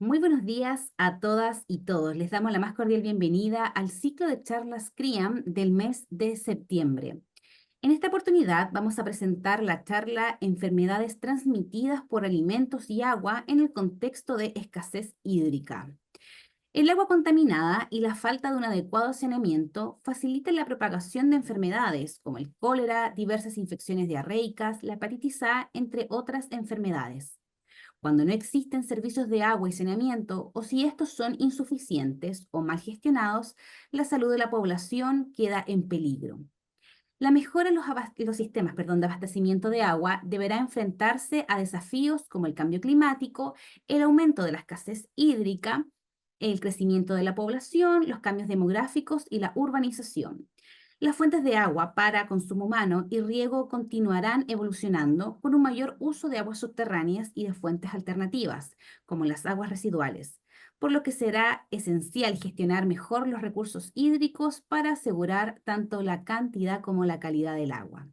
Muy buenos días a todas y todos. Les damos la más cordial bienvenida al ciclo de charlas CRIAM del mes de septiembre. En esta oportunidad vamos a presentar la charla Enfermedades transmitidas por alimentos y agua en el contexto de escasez hídrica. El agua contaminada y la falta de un adecuado saneamiento facilitan la propagación de enfermedades como el cólera, diversas infecciones diarreicas, la hepatitis A, entre otras enfermedades. Cuando no existen servicios de agua y saneamiento, o si estos son insuficientes o mal gestionados, la salud de la población queda en peligro. La mejora en los sistemas de abastecimiento de agua deberá enfrentarse a desafíos como el cambio climático, el aumento de la escasez hídrica, el crecimiento de la población, los cambios demográficos y la urbanización. Las fuentes de agua para consumo humano y riego continuarán evolucionando con un mayor uso de aguas subterráneas y de fuentes alternativas, como las aguas residuales, por lo que será esencial gestionar mejor los recursos hídricos para asegurar tanto la cantidad como la calidad del agua.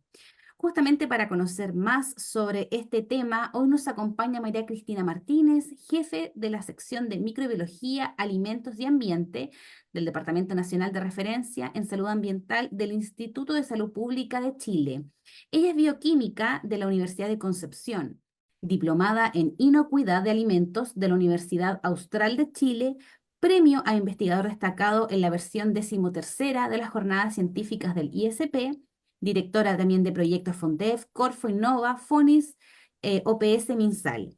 Justamente para conocer más sobre este tema, hoy nos acompaña María Cristina Martínez, jefe de la sección de Microbiología, Alimentos y Ambiente del Departamento Nacional de Referencia en Salud Ambiental del Instituto de Salud Pública de Chile. Ella es bioquímica de la Universidad de Concepción, diplomada en inocuidad de alimentos de la Universidad Austral de Chile, premio a investigador destacado en la versión 13ª de las jornadas científicas del ISP, directora también de proyectos FONDEF, Corfo Innova, FONIS, OPS Minsal.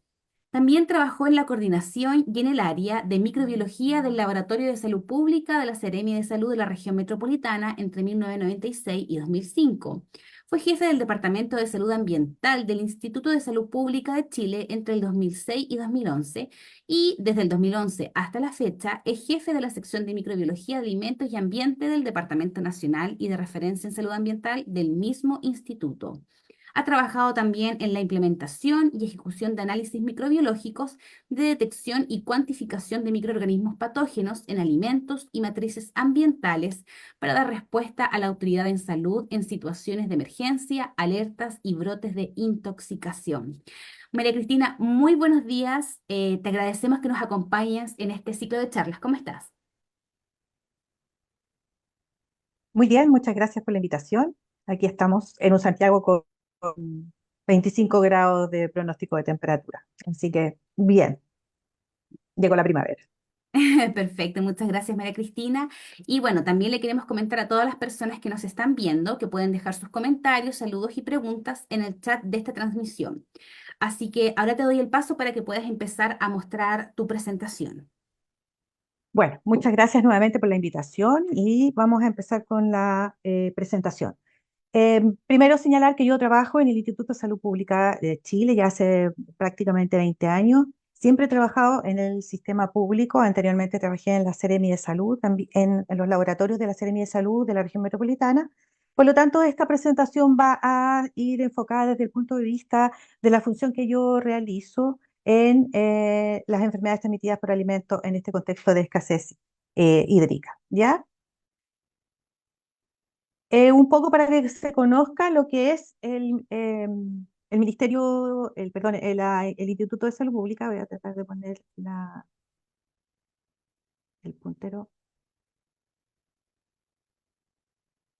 También trabajó en la coordinación y en el área de microbiología del Laboratorio de Salud Pública de la Seremia de Salud de la Región Metropolitana entre 1996 y 2005. Fue jefe del Departamento de Salud Ambiental del Instituto de Salud Pública de Chile entre el 2006 y 2011 y desde el 2011 hasta la fecha es jefe de la sección de microbiología de alimentos y ambiente del Departamento Nacional y de Referencia en Salud Ambiental del mismo instituto. Ha trabajado también en la implementación y ejecución de análisis microbiológicos de detección y cuantificación de microorganismos patógenos en alimentos y matrices ambientales para dar respuesta a la autoridad en salud en situaciones de emergencia, alertas y brotes de intoxicación. María Cristina, muy buenos días. Te agradecemos que nos acompañes en este ciclo de charlas. ¿Cómo estás? Muy bien, muchas gracias por la invitación. Aquí estamos en un Santiago con 25 grados de pronóstico de temperatura. Así que bien, llegó la primavera. Perfecto, muchas gracias María Cristina. Y bueno, también le queremos comentar a todas las personas que nos están viendo que pueden dejar sus comentarios, saludos y preguntas en el chat de esta transmisión. Así que ahora te doy el paso para que puedas empezar a mostrar tu presentación. Bueno, muchas gracias nuevamente por la invitación y vamos a empezar con la presentación. Primero señalar que yo trabajo en el Instituto de Salud Pública de Chile ya hace prácticamente 20 años. Siempre he trabajado en el sistema público. Anteriormente trabajé en la Seremi de Salud, también en los laboratorios de la Seremi de Salud de la región metropolitana. Por lo tanto, esta presentación va a ir enfocada desde el punto de vista de la función que yo realizo en las enfermedades transmitidas por alimentos en este contexto de escasez hídrica. ¿Ya? Un poco para que se conozca lo que es el Ministerio, perdón, el Instituto de Salud Pública. Voy a tratar de poner el puntero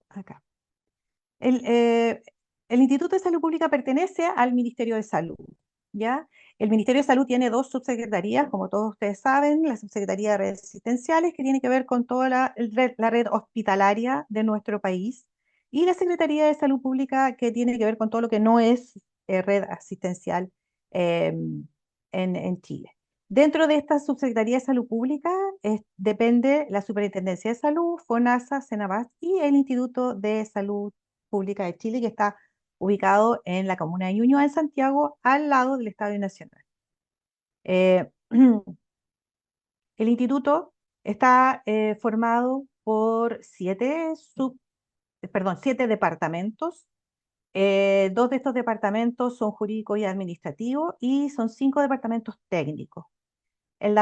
acá. El, eh, el Instituto de Salud Pública pertenece al Ministerio de Salud, ¿ya? El Ministerio de Salud tiene dos subsecretarías, como todos ustedes saben, la Subsecretaría de Redes Asistenciales, que tiene que ver con toda la red hospitalaria de nuestro país, y la Secretaría de Salud Pública, que tiene que ver con todo lo que no es red asistencial eh, en Chile. Dentro de esta Subsecretaría de Salud Pública depende la Superintendencia de Salud, FONASA, CENAVAS y el Instituto de Salud Pública de Chile, que está ubicado en la comuna de Ñuñoa, en Santiago, al lado del Estadio Nacional. Eh, el instituto está formado por siete departamentos. Dos de estos departamentos son jurídicos y administrativos y son cinco departamentos técnicos. El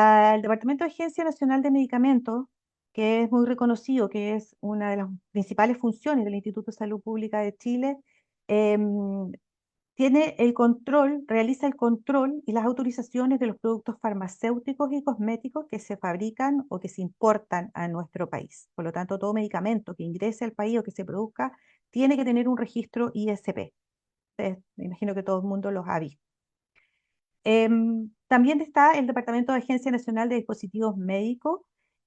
Departamento de Agencia Nacional de Medicamentos, que es muy reconocido, que es una de las principales funciones del Instituto de Salud Pública de Chile, em, tiene el control, realiza el control y las autorizaciones de los productos farmacéuticos y cosméticos que se fabrican o que se importan a nuestro país. Por lo tanto, todo medicamento que ingrese al país o que se produzca tiene que tener un registro ISP. Me imagino que todo el mundo los ha visto. También está el Departamento de Agencia Nacional de Dispositivos Médicos,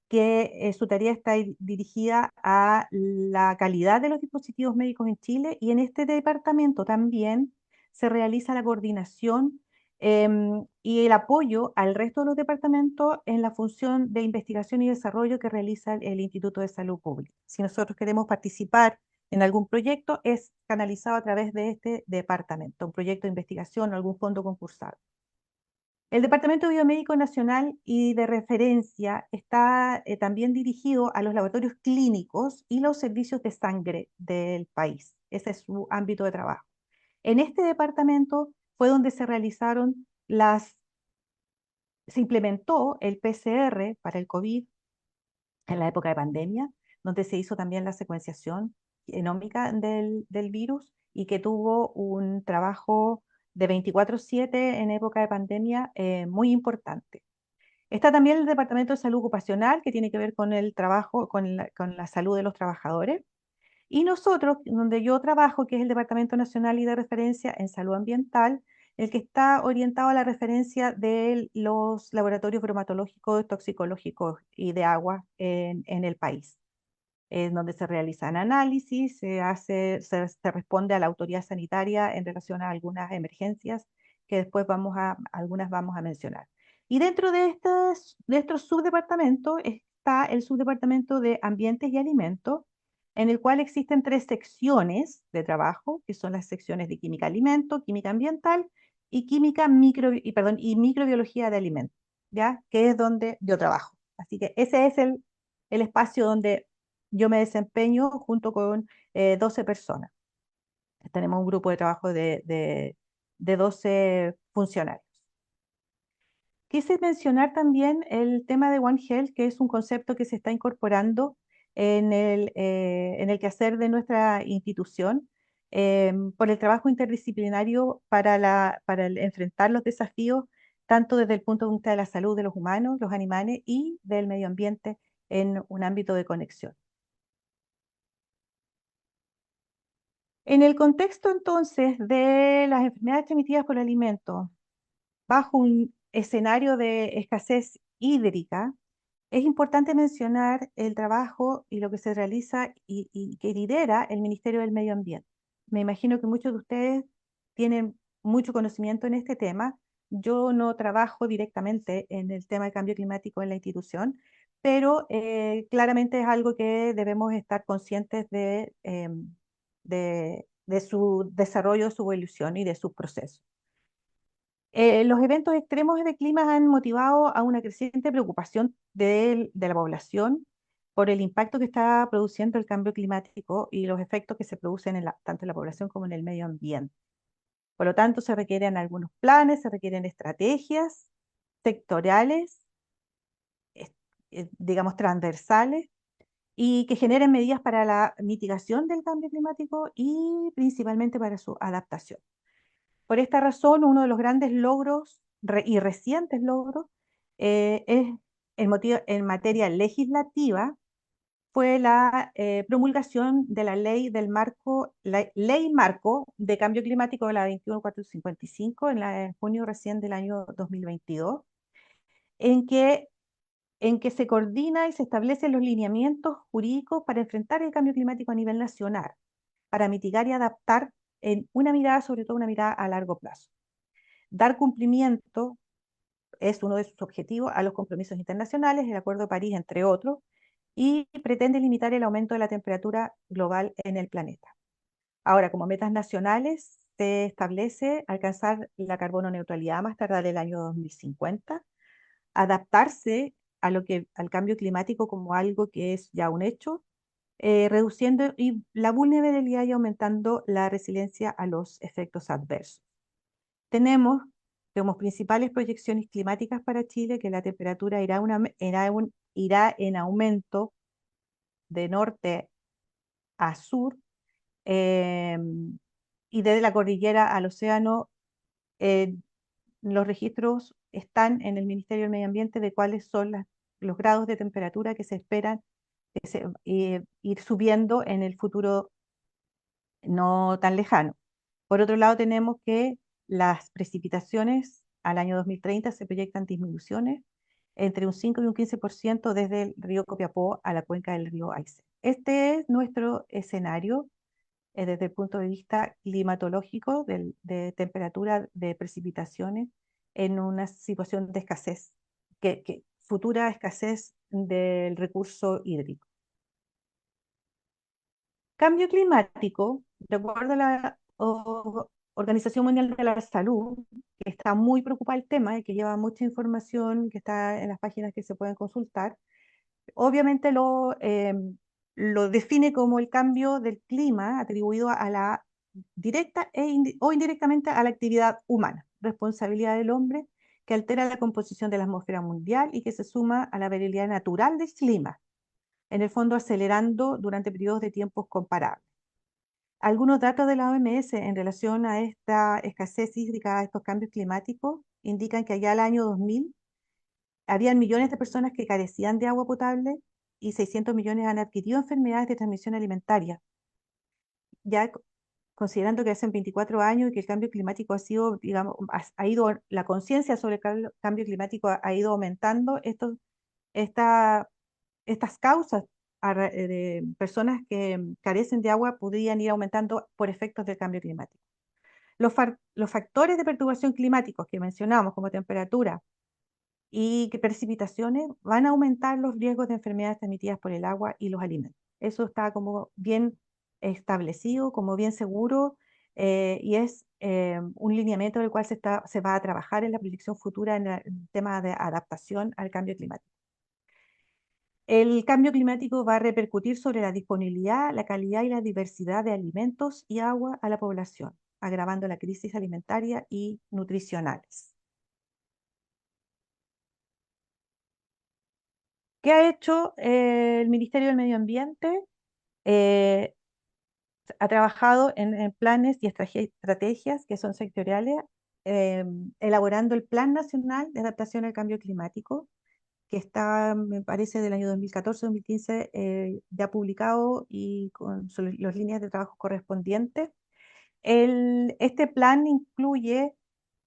que su tarea está dirigida a la calidad de los dispositivos médicos en Chile, y en este departamento también se realiza la coordinación y el apoyo al resto de los departamentos en la función de investigación y desarrollo que realiza el Instituto de Salud Pública. Si nosotros queremos participar en algún proyecto, es canalizado a través de este departamento, un proyecto de investigación o algún fondo concursado. El Departamento Biomédico Nacional y de Referencia está también dirigido a los laboratorios clínicos y los servicios de sangre del país. Ese es su ámbito de trabajo. En este departamento fue donde se implementó el PCR para el COVID en la época de pandemia, donde se hizo también la secuenciación genómica del virus y que tuvo un trabajo de 24/7 en época de pandemia muy importante. Está también el Departamento de Salud Ocupacional, que tiene que ver con el trabajo, con la salud de los trabajadores. Y nosotros, donde yo trabajo, que es el Departamento Nacional y de Referencia en Salud Ambiental, el que está orientado a la referencia de los laboratorios bromatológicos, toxicológicos y de agua en el país, en donde se realizan análisis, se responde a la autoridad sanitaria en relación a algunas emergencias que después algunas vamos a mencionar. Y dentro de estos subdepartamentos está el subdepartamento de Ambientes y Alimentos, en el cual existen 3 secciones de trabajo, que son las secciones de química alimento, química ambiental y y microbiología de alimentos, ¿ya? Que es donde yo trabajo. Así que ese es el espacio donde yo me desempeño junto con 12 personas. Tenemos un grupo de trabajo de 12 funcionarios. Quise mencionar también el tema de One Health, que es un concepto que se está incorporando en el quehacer de nuestra institución por el trabajo interdisciplinario para enfrentar los desafíos, tanto desde el punto de vista de la salud de los humanos, los animales y del medio ambiente en un ámbito de conexión. En el contexto entonces de las enfermedades transmitidas por alimentos, bajo un escenario de escasez hídrica, es importante mencionar el trabajo y lo que se realiza y que lidera el Ministerio del Medio Ambiente. Me imagino que muchos de ustedes tienen mucho conocimiento en este tema. Yo no trabajo directamente en el tema de cambio climático en la institución, pero claramente es algo que debemos estar conscientes de su desarrollo, de su evolución y de sus procesos. Los eventos extremos de clima han motivado a una creciente preocupación de la población por el impacto que está produciendo el cambio climático y los efectos que se producen tanto en la población como en el medio ambiente. Por lo tanto, se requieren algunos planes, se requieren estrategias sectoriales, digamos transversales, y que generen medidas para la mitigación del cambio climático y principalmente para su adaptación. Por esta razón, uno de los grandes logros y recientes logros es en materia legislativa fue la promulgación de la ley marco de cambio climático de la 21455 en junio recién del año 2022, en que, en que se coordina y se establecen los lineamientos jurídicos para enfrentar el cambio climático a nivel nacional, para mitigar y adaptar en una mirada, sobre todo una mirada a largo plazo. Dar cumplimiento es uno de sus objetivos a los compromisos internacionales, el Acuerdo de París, entre otros, y pretende limitar el aumento de la temperatura global en el planeta. Ahora, como metas nacionales, se establece alcanzar la carbono neutralidad más tardar el año 2050, adaptarse al cambio climático como algo que es ya un hecho, reduciendo la vulnerabilidad y aumentando la resiliencia a los efectos adversos. Tenemos como principales proyecciones climáticas para Chile que la temperatura irá en aumento de norte a sur, y desde la cordillera al océano, eh, los registros están en el Ministerio del Medio Ambiente de cuáles son los grados de temperatura que se esperan ir subiendo en el futuro no tan lejano. Por otro lado, tenemos que las precipitaciones al año 2030 se proyectan disminuciones entre un 5 y un 15% desde el río Copiapó a la cuenca del río Aysén. Este es nuestro escenario desde el punto de vista climatológico, de temperatura, de precipitaciones, en una situación de escasez, futura escasez del recurso hídrico. Cambio climático, de acuerdo a la Organización Mundial de la Salud, que está muy preocupada el tema y que lleva mucha información que está en las páginas que se pueden consultar, obviamente lo define como el cambio del clima atribuido a la directa o indirectamente a la actividad humana, responsabilidad del hombre que altera la composición de la atmósfera mundial y que se suma a la variabilidad natural del clima, en el fondo acelerando durante periodos de tiempos comparables. Algunos datos de la OMS en relación a esta escasez hídrica, a estos cambios climáticos, indican que allá al año 2000 habían millones de personas que carecían de agua potable y 600 millones han adquirido enfermedades de transmisión alimentaria. Ya considerando que hacen 24 años y que el cambio climático ha sido, digamos, la conciencia sobre el cambio climático ha ido aumentando, esta, estas causas de personas que carecen de agua podrían ir aumentando por efectos del cambio climático. Los factores de perturbación climáticos que mencionamos, como temperatura y que precipitaciones, van a aumentar los riesgos de enfermedades transmitidas por el agua y los alimentos. Eso está como bien establecido, como bien seguro, y es un lineamiento del cual se va a trabajar en la proyección futura en el tema de adaptación al cambio climático. El cambio climático va a repercutir sobre la disponibilidad, la calidad y la diversidad de alimentos y agua a la población, agravando la crisis alimentaria y nutricionales. ¿Qué ha hecho el Ministerio del Medio Ambiente? Eh, Ha trabajado en planes y estrategias que son sectoriales, eh, elaborando el Plan Nacional de Adaptación al Cambio Climático, que está, me parece, del año 2014-2015 ya publicado y con las líneas de trabajo correspondientes. Este plan incluye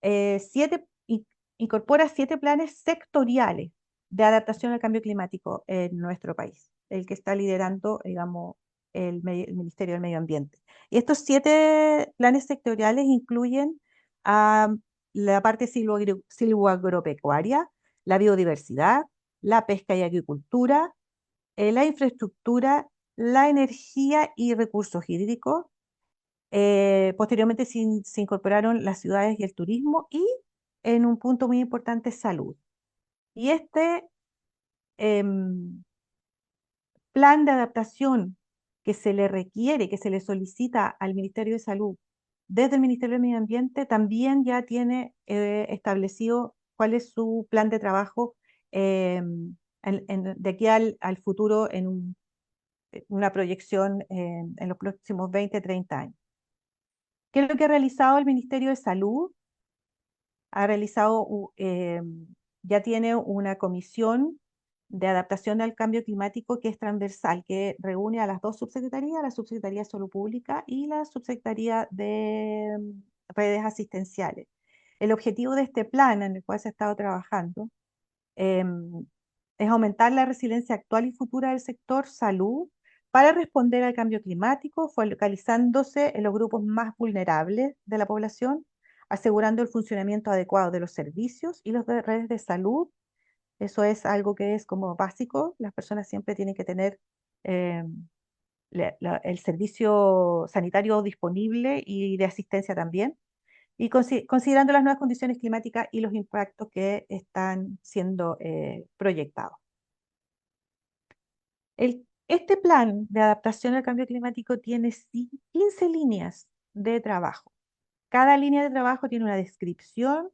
eh, siete, in- incorpora 7 planes sectoriales de adaptación al cambio climático en nuestro país, el que está liderando, digamos, el Ministerio del Medio Ambiente. Y estos 7 planes sectoriales incluyen a la parte silvoagropecuaria, la biodiversidad, la pesca y agricultura, la infraestructura, la energía y recursos hídricos. Posteriormente se incorporaron las ciudades y el turismo y en un punto muy importante salud. Y este em, plan de adaptación que se le requiere, que se le solicita al Ministerio de Salud desde el Ministerio del Medio Ambiente, también ya tiene establecido cuál es su plan de trabajo de aquí al futuro en una proyección en los próximos 20, 30 años. ¿Qué es lo que ha realizado el Ministerio de Salud? Ha realizado, ya tiene una comisión de adaptación al cambio climático que es transversal, que reúne a las dos subsecretarías, la Subsecretaría de Salud Pública y la Subsecretaría de Redes Asistenciales. El objetivo de este plan en el cual se ha estado trabajando es aumentar la resiliencia actual y futura del sector salud para responder al cambio climático, focalizándose en los grupos más vulnerables de la población, asegurando el funcionamiento adecuado de los servicios y las redes de salud. Eso es algo que es como básico. Las personas siempre tienen que tener eh, el servicio sanitario disponible y de asistencia también. Y considerando las nuevas condiciones climáticas y los impactos que están siendo proyectados. Este plan de adaptación al cambio climático tiene 15 líneas de trabajo. Cada línea de trabajo tiene una descripción,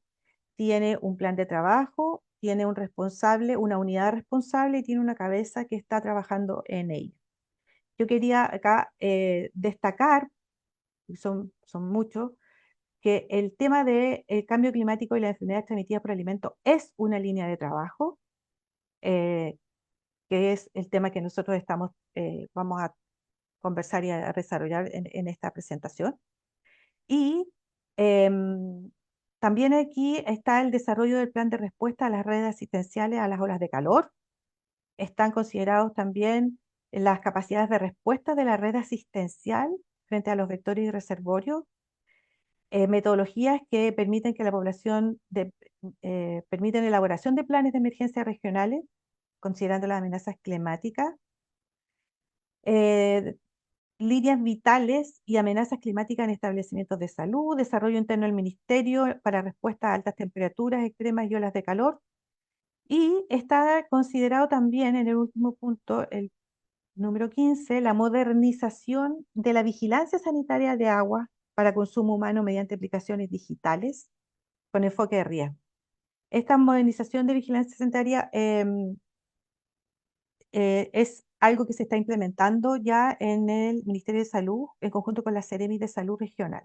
tiene un plan de trabajo, tiene un responsable, una unidad responsable y tiene una cabeza que está trabajando en ello. Yo quería acá destacar son muchos, que el tema del cambio climático y las enfermedades transmitidas por alimentos es una línea de trabajo, eh, que es el tema que nosotros vamos a conversar y a desarrollar en esta presentación. Y em, también aquí está el desarrollo del plan de respuesta a las redes asistenciales a las olas de calor. Están considerados también las capacidades de respuesta de la red asistencial frente a los vectores y reservorios, metodologías que permiten que la permiten elaboración de planes de emergencia regionales, considerando las amenazas climáticas, eh, líneas vitales y amenazas climáticas en establecimientos de salud, desarrollo interno del ministerio para respuesta a altas temperaturas extremas y olas de calor. Y está considerado también en el último punto, el número 15, la modernización de la vigilancia sanitaria de agua para consumo humano mediante aplicaciones digitales con enfoque de riesgo. Esta modernización de vigilancia sanitaria es algo que se está implementando ya en el Ministerio de Salud en conjunto con la Seremi de Salud Regional.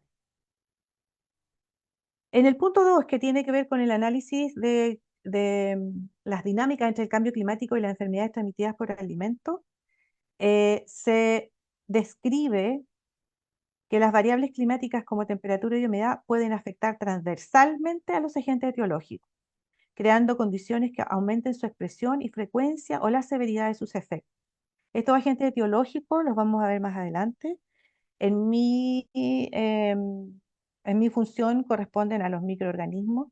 En el punto 2, que tiene que ver con el análisis de las dinámicas entre el cambio climático y las enfermedades transmitidas por alimentos, se describe que las variables climáticas como temperatura y humedad pueden afectar transversalmente a los agentes etiológicos, creando condiciones que aumenten su expresión y frecuencia o la severidad de sus efectos. Estos agentes etiológicos los vamos a ver más adelante. En en mi función corresponden a los microorganismos,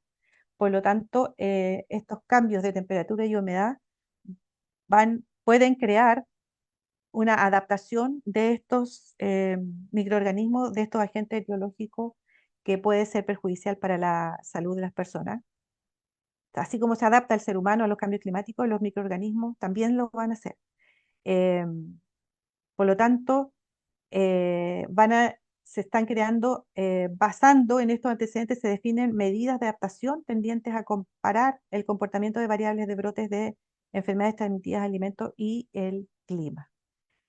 por lo tanto, estos cambios de temperatura y humedad pueden crear una adaptación de estos microorganismos, de estos agentes biológicos que puede ser perjudicial para la salud de las personas. Así como se adapta el ser humano a los cambios climáticos, los microorganismos también lo van a hacer. Eh, por lo tanto, se están creando, basando en estos antecedentes, se definen medidas de adaptación tendientes a comparar el comportamiento de variables de brotes de enfermedades transmitidas a alimentos y el clima.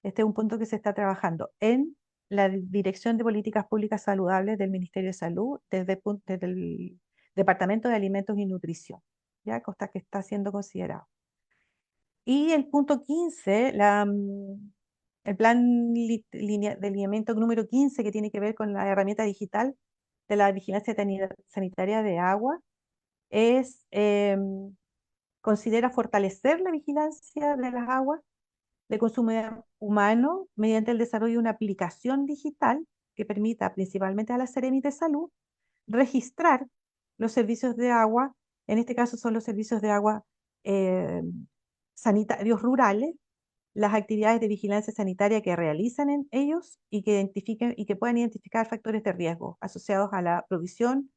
Este es un punto que se está trabajando en la Dirección de Políticas Públicas Saludables del Ministerio de Salud, desde el Departamento de Alimentos y Nutrición, ya cosa que está siendo considerado. Y el punto 15, el plan de lineamiento número 15, que tiene que ver con la herramienta digital de la vigilancia sanitaria de agua, considera fortalecer la vigilancia de las aguas de consumo humano mediante el desarrollo de una aplicación digital que permita principalmente a la Seremi de Salud registrar los servicios de agua, en este caso son los servicios de agua eh, sanitarios rurales, las actividades de vigilancia sanitaria que realizan en ellos y que identifiquen y que puedan identificar factores de riesgo asociados a la provisión,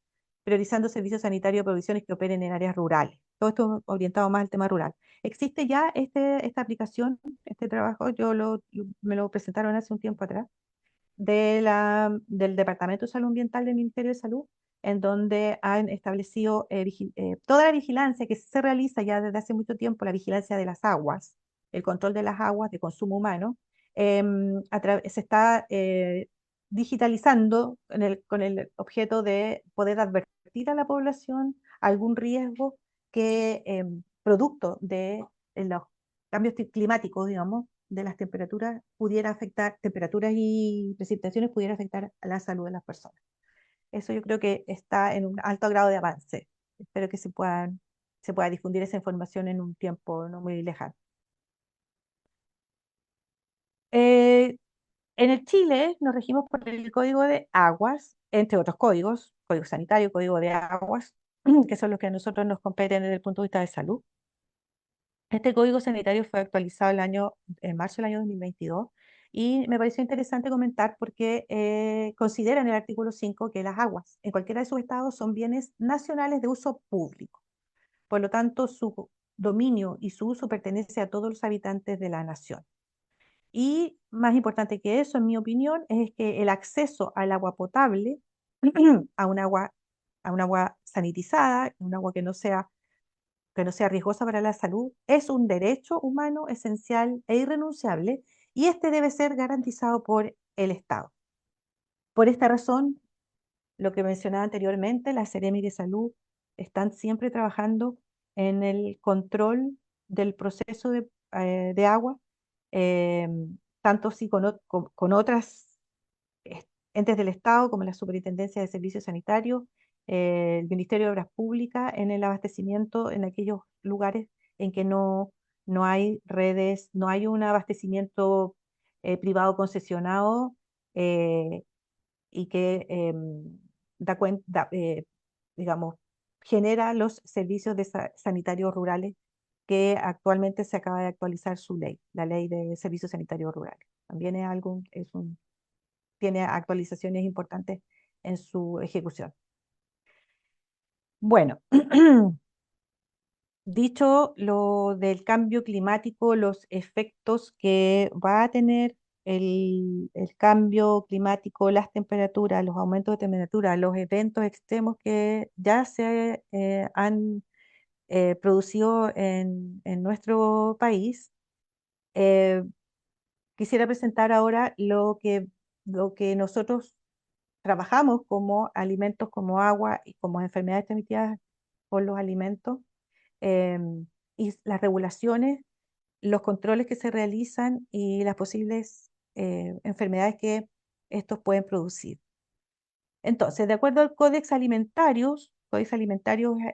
priorizando servicios sanitarios de provisiones que operen en áreas rurales. Todo esto orientado más al tema rural. Existe ya esta aplicación, este trabajo, me lo presentaron hace un tiempo atrás, del Departamento de Salud Ambiental del Ministerio de Salud, en donde han establecido toda la vigilancia que se realiza ya desde hace mucho tiempo, la vigilancia de las aguas, el control de las aguas de consumo humano, se está digitalizando con el objeto de poder advertir a la población algún riesgo que producto de los cambios climáticos, digamos, de las temperaturas pudiera afectar, temperaturas y precipitaciones pudiera afectar a la salud de las personas. Eso yo creo que está en un alto grado de avance. Espero que se pueda difundir esa información en un tiempo no muy lejano. Eh, en el Chile nos regimos por el Código de Aguas, entre otros códigos, Código Sanitario, Código de Aguas, que son los que a nosotros nos competen desde el punto de vista de salud. Este código sanitario fue actualizado en marzo del año 2022 y me pareció interesante comentar porque considera en el artículo 5 que las aguas en cualquiera de sus estados son bienes nacionales de uso público. Por lo tanto, su dominio y su uso pertenece a todos los habitantes de la nación. Y más importante que eso, en mi opinión, es que el acceso al agua potable, a a un agua sanitizada, un agua que no sea riesgosa para la salud, es un derecho humano esencial e irrenunciable y este debe ser garantizado por el Estado. Por esta razón, lo que mencionaba anteriormente, las Seremi de Salud están siempre trabajando en el control del proceso de agua, eh, tanto si con otras entes del Estado como la Superintendencia de Servicios Sanitarios, el Ministerio de Obras Públicas, en el abastecimiento en aquellos lugares en que no hay redes, no hay un abastecimiento privado concesionado, eh, y que da cuenta, digamos, genera los servicios sanitarios rurales, que actualmente se acaba de actualizar su ley, la ley de servicios sanitarios rurales. También tiene actualizaciones importantes en su ejecución. Bueno, dicho lo del cambio climático, los efectos que va a tener el cambio climático, las temperaturas, los aumentos de temperatura, los eventos extremos que ya se han producido en nuestro país, eh, quisiera presentar ahora lo que nosotros trabajamos como alimentos, como agua y como enfermedades transmitidas por los alimentos, y las regulaciones, los controles que se realizan y las posibles enfermedades que estos pueden producir. Entonces, de acuerdo al Códex Alimentarios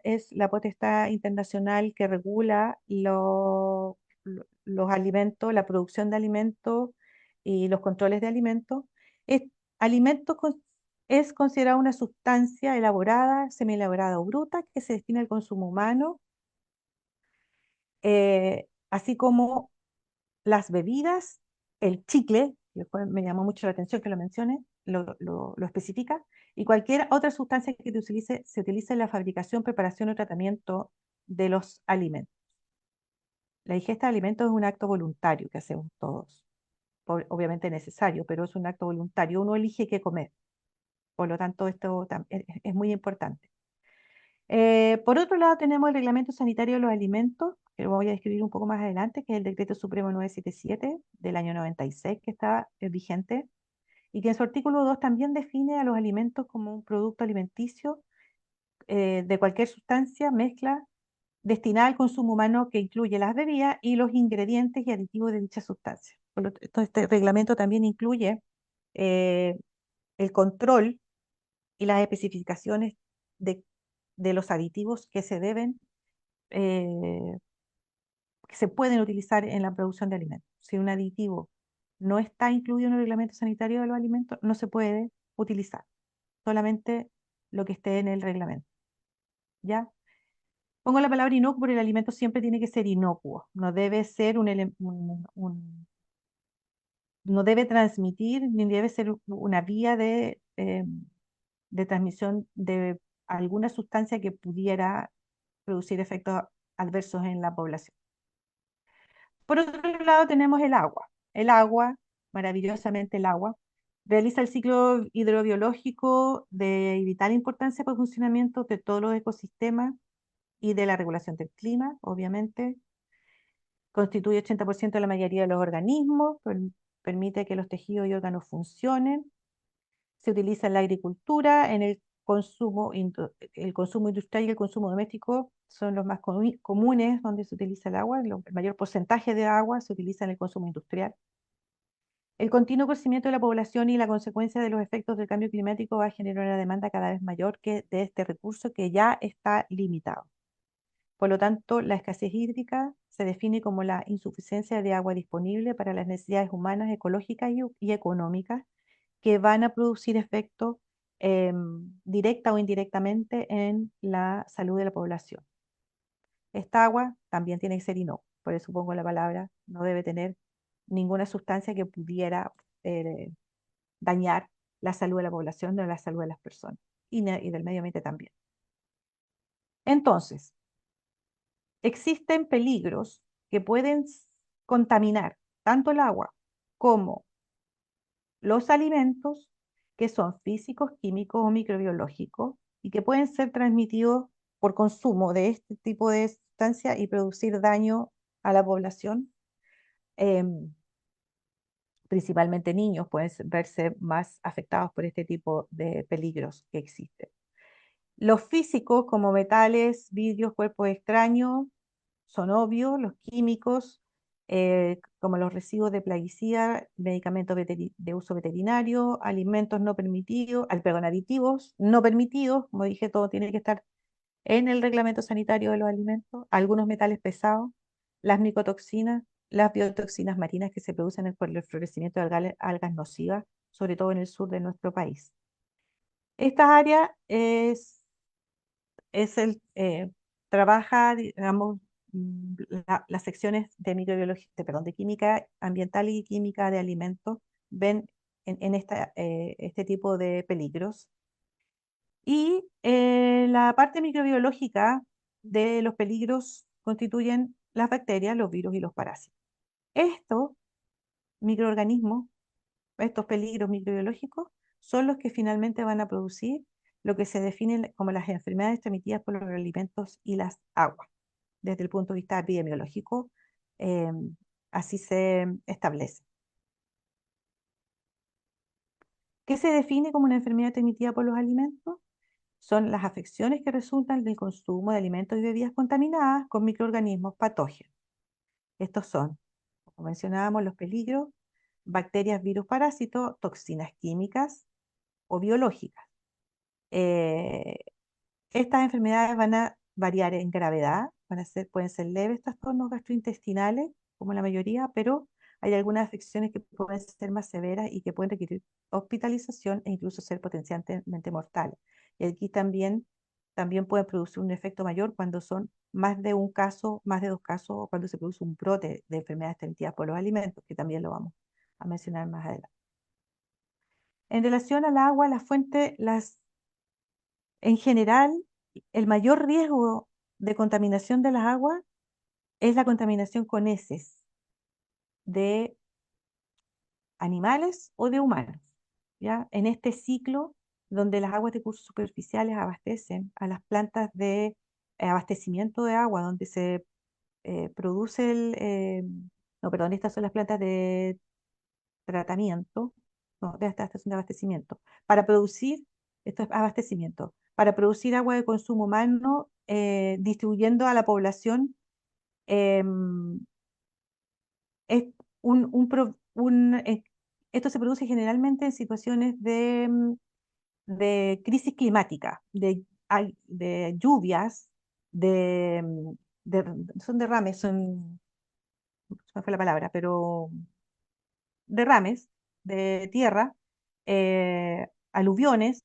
es la potestad internacional que regula los alimentos, la producción de alimentos y los controles de alimentos. Es, alimentos es considerado una sustancia elaborada, semielaborada o bruta que se destina al consumo humano, así como las bebidas, el chicle, que después me llamó mucho la atención que lo mencione, lo especifica, y cualquier otra sustancia que se utilice en la fabricación, preparación o tratamiento de los alimentos. La ingesta de alimentos es un acto voluntario que hacemos todos, obviamente necesario, pero es un acto voluntario. Uno elige qué comer, por lo tanto esto es muy importante. Por otro lado, tenemos el Reglamento Sanitario de los Alimentos, que lo voy a describir un poco más adelante, que es el Decreto Supremo 977 del año 96, que está vigente, y que en su artículo 2 también define a los alimentos como un producto alimenticio de cualquier sustancia, mezcla, destinada al consumo humano, que incluye las bebidas y los ingredientes y aditivos de dicha sustancia. Por lo tanto, este reglamento también incluye eh, el control y las especificaciones de, de los aditivos que se deben eh, que se pueden utilizar en la producción de alimentos. Si un aditivo no está incluido en el reglamento sanitario de los alimentos, no se puede utilizar, solamente lo que esté en el reglamento. ¿Ya? Pongo la palabra inocuo porque el alimento siempre tiene que ser inocuo, no debe ser no debe transmitir ni debe ser una vía de transmisión de alguna sustancia que pudiera producir efectos adversos en la población. Por otro lado tenemos el agua. El agua, maravillosamente el agua, realiza el ciclo hidrobiológico de vital importancia para el funcionamiento de todos los ecosistemas y de la regulación del clima, obviamente. Constituye 80% de la mayoría de los organismos, permite que los tejidos y órganos funcionen. Se utiliza en la agricultura, en el consumo industrial y el consumo doméstico son los más comunes donde se utiliza el agua. El mayor porcentaje de agua se utiliza en el consumo industrial. El continuo crecimiento de la población y la consecuencia de los efectos del cambio climático va a generar una demanda cada vez mayor de este recurso, que ya está limitado. Por lo tanto, la escasez hídrica se define como la insuficiencia de agua disponible para las necesidades humanas, ecológicas y económicas, que van a producir efectos directa o indirectamente en la salud de la población. Esta agua también tiene que ser inocua, por eso pongo la palabra, no debe tener ninguna sustancia que pudiera eh, dañar la salud de la población o la salud de las personas y del medio ambiente también. Entonces, existen peligros que pueden contaminar tanto el agua como los alimentos, que son físicos, químicos o microbiológicos y que pueden ser transmitidos por consumo de este tipo de sustancia y producir daño a la población. Em, principalmente niños, pueden verse más afectados por este tipo de peligros que existen. Los físicos, como metales, vidrios, cuerpos extraños, son obvios. Los químicos, como los residuos de plaguicida, medicamentos de uso veterinario, alimentos no permitidos, perdón, aditivos no permitidos, como dije, todo tiene que estar en el reglamento sanitario de los alimentos, algunos metales pesados, las micotoxinas, las biotoxinas marinas que se producen por el florecimiento de algas nocivas, sobre todo en el sur de nuestro país. Esta área es trabaja, digamos, las secciones de microbiología, perdón, de química ambiental y química de alimentos ven en este tipo de peligros. Y la parte microbiológica de los peligros constituyen las bacterias, los virus y los parásitos. Estos microorganismos, estos peligros microbiológicos, son los que finalmente van a producir lo que se define como las enfermedades transmitidas por los alimentos y las aguas. Desde el punto de vista epidemiológico, eh, así se establece. ¿Qué se define como una enfermedad transmitida por los alimentos? Son las afecciones que resultan del consumo de alimentos y bebidas contaminadas con microorganismos patógenos. Estos son, como mencionábamos, los peligros, bacterias, virus, parásitos, toxinas químicas o biológicas. Eh, Estas enfermedades van a variar en gravedad, pueden ser leves trastornos gastrointestinales, como la mayoría, pero hay algunas afecciones que pueden ser más severas y que pueden requerir hospitalización e incluso ser potencialmente mortales. Y aquí también pueden producir un efecto mayor cuando son más de un caso, más de dos casos, o cuando se produce un brote de enfermedades transmitidas por los alimentos, que también lo vamos a mencionar más adelante. En relación al agua, las fuentes, en general, el mayor riesgo de contaminación de las aguas es la contaminación con heces de animales o de humanos, ¿ya? En este ciclo donde las aguas de cursos superficiales abastecen a las plantas de abastecimiento de agua, donde se produce no, perdón, estas son las plantas de tratamiento, no, de esta estación de abastecimiento, para producir, esto es abastecimiento, para producir agua de consumo humano, distribuyendo a la población, em, es esto se produce generalmente en situaciones de crisis climática, de lluvias, de, mm, son derrames, se me fue la palabra, pero derrames de tierra, aluviones,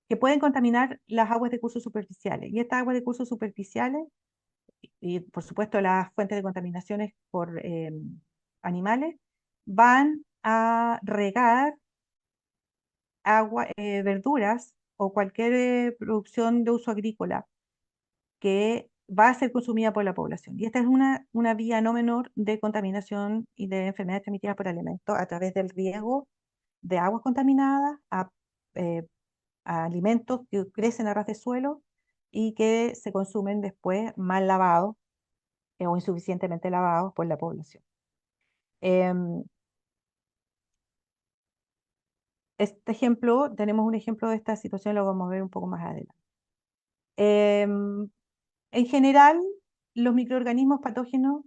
que pueden contaminar las aguas de cursos superficiales. Y estas aguas de cursos superficiales, y por supuesto las fuentes de contaminaciones por animales, van a regar verduras o cualquier producción de uso agrícola que va a ser consumida por la población. Y esta es una vía no menor de contaminación y de enfermedades transmitidas por alimentos a través del riego de aguas contaminadas eh, a alimentos que crecen a ras de suelo y que se consumen después mal lavados o insuficientemente lavados por la población. Em, tenemos un ejemplo de esta situación, lo vamos a ver un poco más adelante. Em, en general, los microorganismos patógenos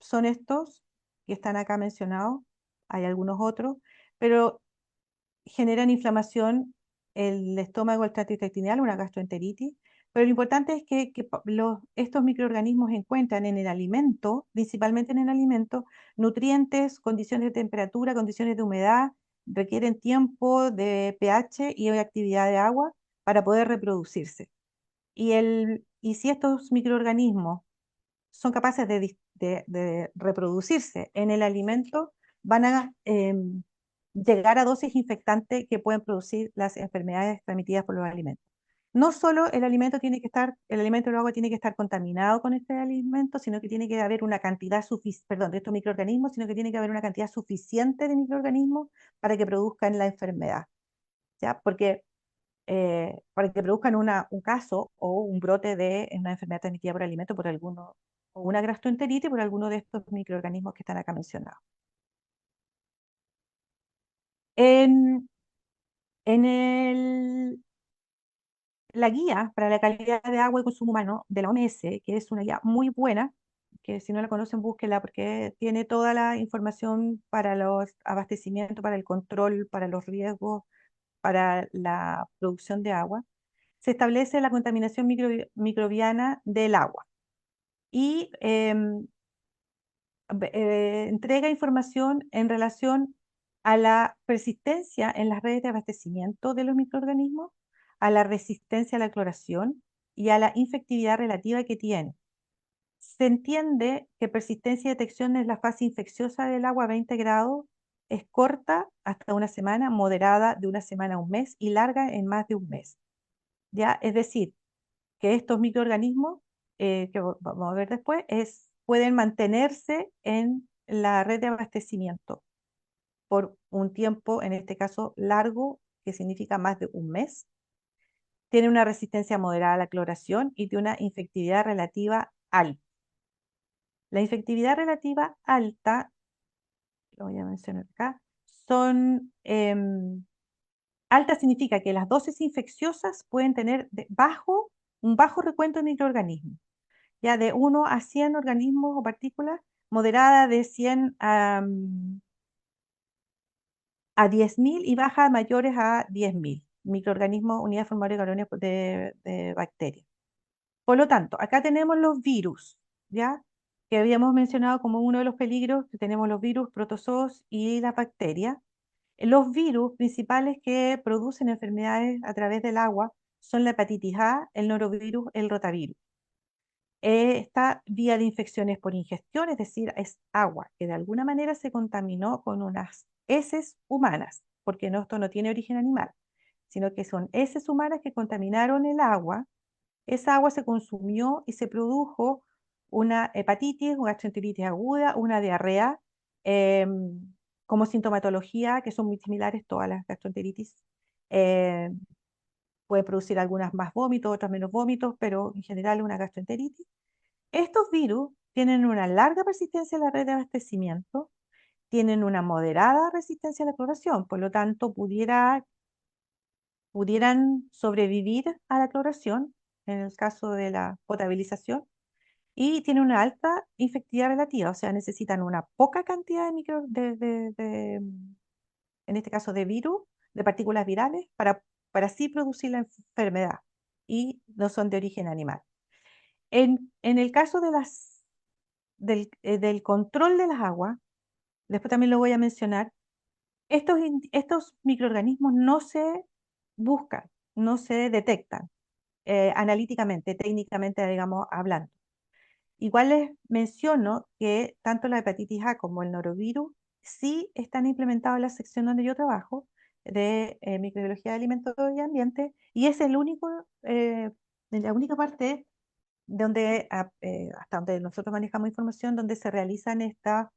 son estos que están acá mencionados, hay algunos otros, pero generan inflamación el estómago, el tracto intestinal, una gastroenteritis, pero lo importante es que estos microorganismos encuentran en el alimento, principalmente en el alimento, nutrientes, condiciones de temperatura, condiciones de humedad, requieren tiempo de pH y de actividad de agua para poder reproducirse. Y si estos microorganismos son capaces de reproducirse en el alimento, van a llegar a dosis infectantes que pueden producir las enfermedades transmitidas por los alimentos. No solo el alimento o el agua tiene que estar contaminado con este alimento, sino que tiene que haber una cantidad de estos microorganismos, sino que tiene que haber una cantidad suficiente de microorganismos para que produzcan la enfermedad, ¿ya? Porque para que produzcan un caso o un brote de una enfermedad transmitida por alimento por alguno, o una gastroenteritis por alguno de estos microorganismos que están acá mencionados. En, en la guía para la calidad de agua y consumo humano de la OMS, que es una guía muy buena, que si no la conocen, búsquela porque tiene toda la información para los abastecimientos, para el control, para los riesgos, para la producción de agua. Se establece la contaminación microbiana del agua y entrega información en relación a la persistencia en las redes de abastecimiento de los microorganismos, a la resistencia a la cloración y a la infectividad relativa que tiene. Se entiende que persistencia y detección es la fase infecciosa del agua a 20 grados, es corta hasta una semana, moderada de una semana a un mes y larga en más de un mes. ¿Ya? Es decir, que estos microorganismos, vamos a ver después, pueden mantenerse en la red de abastecimiento por un tiempo, en este caso largo, que significa más de un mes. Tiene una resistencia moderada a la cloración y tiene una infectividad relativa alta. La infectividad relativa alta, lo voy a mencionar acá, son alta significa que las dosis infecciosas pueden tener un bajo recuento de microorganismos, ya de 1 a 100 organismos o partículas, moderada de 100 a 10.000 y baja a mayores a 10.000 microorganismos, unidades formadoras de colonias de bacterias. Por lo tanto, acá tenemos los virus, ¿ya? Que habíamos mencionado como uno de los peligros, que tenemos los virus, protozoos y las bacterias. Los virus principales que producen enfermedades a través del agua son la hepatitis A, el norovirus, el rotavirus. Esta vía de infección es por ingestión, es decir, es agua que de alguna manera se contaminó con unas heces humanas, porque esto no tiene origen animal, sino que son heces humanas que contaminaron el agua. Esa agua se consumió y se produjo una hepatitis, una gastroenteritis aguda, una diarrea, como sintomatología, que son muy similares todas las gastroenteritis. em, Puede producir algunas más vómitos, otras menos vómitos, pero en general una gastroenteritis. Estos virus tienen una larga persistencia en la red de abastecimiento, tienen una moderada resistencia a la cloración, por lo tanto pudieran sobrevivir a la cloración en el caso de la potabilización y tienen una alta infectividad relativa, o sea, necesitan una poca cantidad en este caso de virus, de partículas virales, para así producir la enfermedad y no son de origen animal. En el caso del control de las aguas, después también lo voy a mencionar, estos microorganismos no se buscan, no se detectan analíticamente, técnicamente, digamos, hablando. Igual les menciono que tanto la hepatitis A como el norovirus sí están implementados en la sección donde yo trabajo, de microbiología de alimentos y ambiente, y es la única parte hasta donde nosotros manejamos información, donde se realizan esta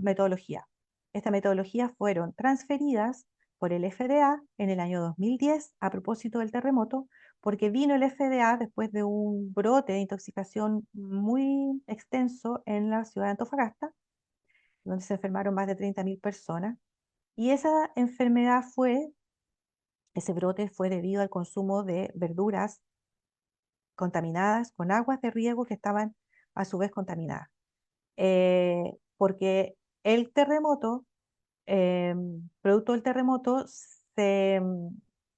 metodología. Estas metodologías fueron transferidas por el FDA en el año 2010 a propósito del terremoto, porque vino el FDA después de un brote de intoxicación muy extenso en la ciudad de Antofagasta, donde se enfermaron más de 30.000 personas. Y ese brote fue debido al consumo de verduras contaminadas con aguas de riego que estaban a su vez contaminadas. Porque el terremoto, producto del terremoto,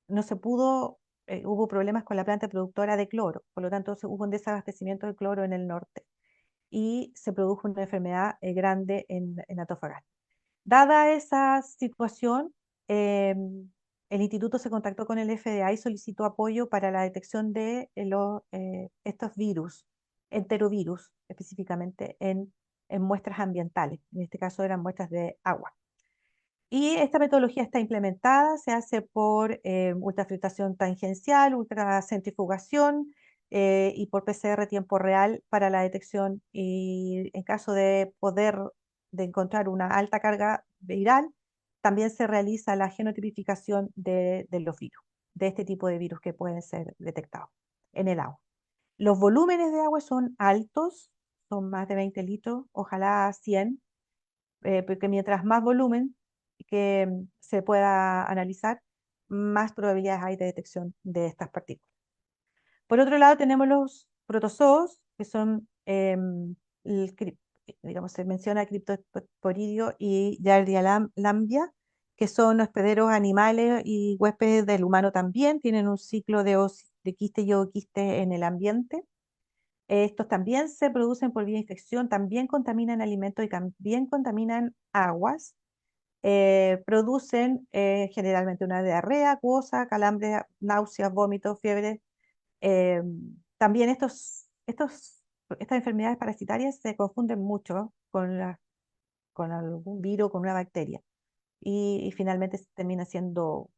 no se pudo, hubo problemas con la planta productora de cloro, por lo tanto hubo un desabastecimiento de cloro en el norte y se produjo una enfermedad grande en Antofagasta. Dada esa situación, el instituto se contactó con el FDA y solicitó apoyo para la detección de estos virus, enterovirus específicamente, en muestras ambientales. En este caso eran muestras de agua. Y esta metodología está implementada, se hace por ultrafiltración tangencial, ultracentrifugación y por PCR tiempo real para la detección y en caso de encontrar una alta carga viral, también se realiza la genotipificación de los virus, de este tipo de virus que pueden ser detectados en el agua. Los volúmenes de agua son altos, son más de 20 litros, ojalá 100, porque mientras más volumen que se pueda analizar, más probabilidades hay de detección de estas partículas. Por otro lado, tenemos los protozoos, que son, digamos, se menciona Cryptosporidio y Giardia lambia, que son hospederos animales y huéspedes del humano también, tienen un ciclo de quiste y ooquiste en el ambiente. Estos también se producen por vía de infección, también contaminan alimentos y también contaminan aguas. Producen generalmente una diarrea acuosa, calambres, náuseas, vómitos, fiebre. Eh, También estas enfermedades parasitarias se confunden mucho con algún virus, con una bacteria. Y finalmente termina siendo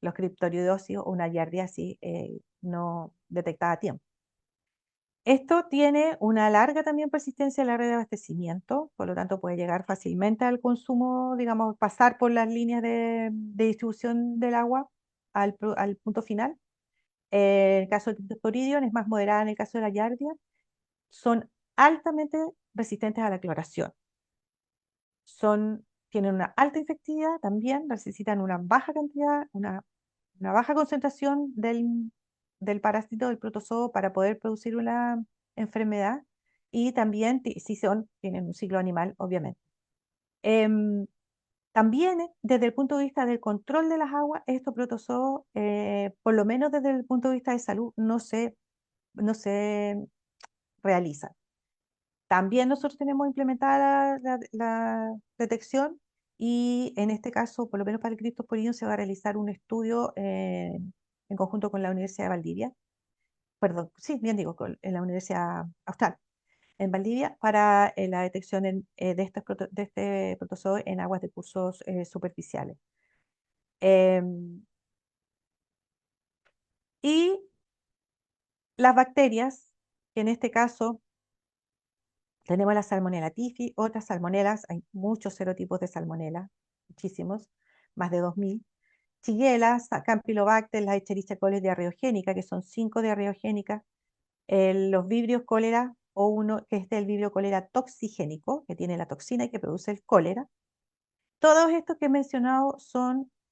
los criptorioidosis o una giardiasis no detectada a tiempo. Esto tiene una larga también persistencia en la red de abastecimiento, por lo tanto puede llegar fácilmente al consumo, digamos, pasar por las líneas de distribución del agua al punto final. En el caso del Cryptosporidium es más moderada, en el caso de la Giardia son altamente resistentes a la cloración. Tienen una alta infectividad también, necesitan una baja cantidad, una baja concentración del parásito del protozoo para poder producir una enfermedad y también si tienen un ciclo animal, obviamente. Em, También desde el punto de vista del control de las aguas, estos protozoos, por lo menos desde el punto de vista de salud, no se realizan. También nosotros tenemos implementada la detección y en este caso, por lo menos para el Cryptosporidium, se va a realizar un estudio en conjunto con la Universidad de Valdivia, perdón, sí, bien digo, en la Universidad Austral, en Valdivia, para la detección de este protozoo en aguas de cursos superficiales. Em, y las bacterias, que en este caso tenemos la Salmonella typhi, otras salmonelas, hay muchos serotipos de salmonela, muchísimos, más de 2000. Shigella, Campylobacter, la Escherichia coli diarreogénica, que son 5 diarreogénicas, los vibrios cólera o uno que es el vibrio cólera toxigénico, que tiene la toxina y que produce el cólera. Todos estos que he mencionado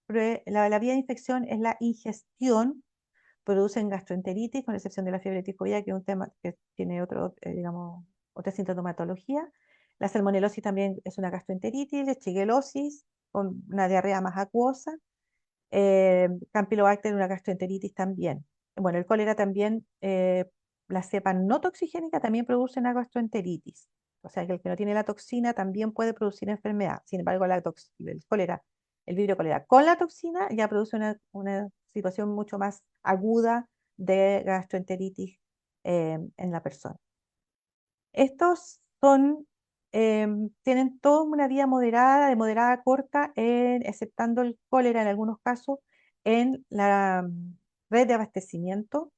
la vía de infección es la ingestión, producen gastroenteritis, con excepción de la fiebre tifoidea, que es un tema que tiene digamos, otra sintomatología. La salmonelosis también es una gastroenteritis, la shigellosis, con una diarrea más acuosa. Campylobacter, una gastroenteritis también. Bueno, el cólera también, la cepa no toxigénica también produce una gastroenteritis. O sea que el que no tiene la toxina también puede producir enfermedad. Sin embargo, el cólera, el vibrio cólera con la toxina ya produce una situación mucho más aguda de gastroenteritis en la persona. Estos tienen toda una vía moderada, de moderada a corta, exceptando el cólera en algunos casos, en la red de abastecimiento.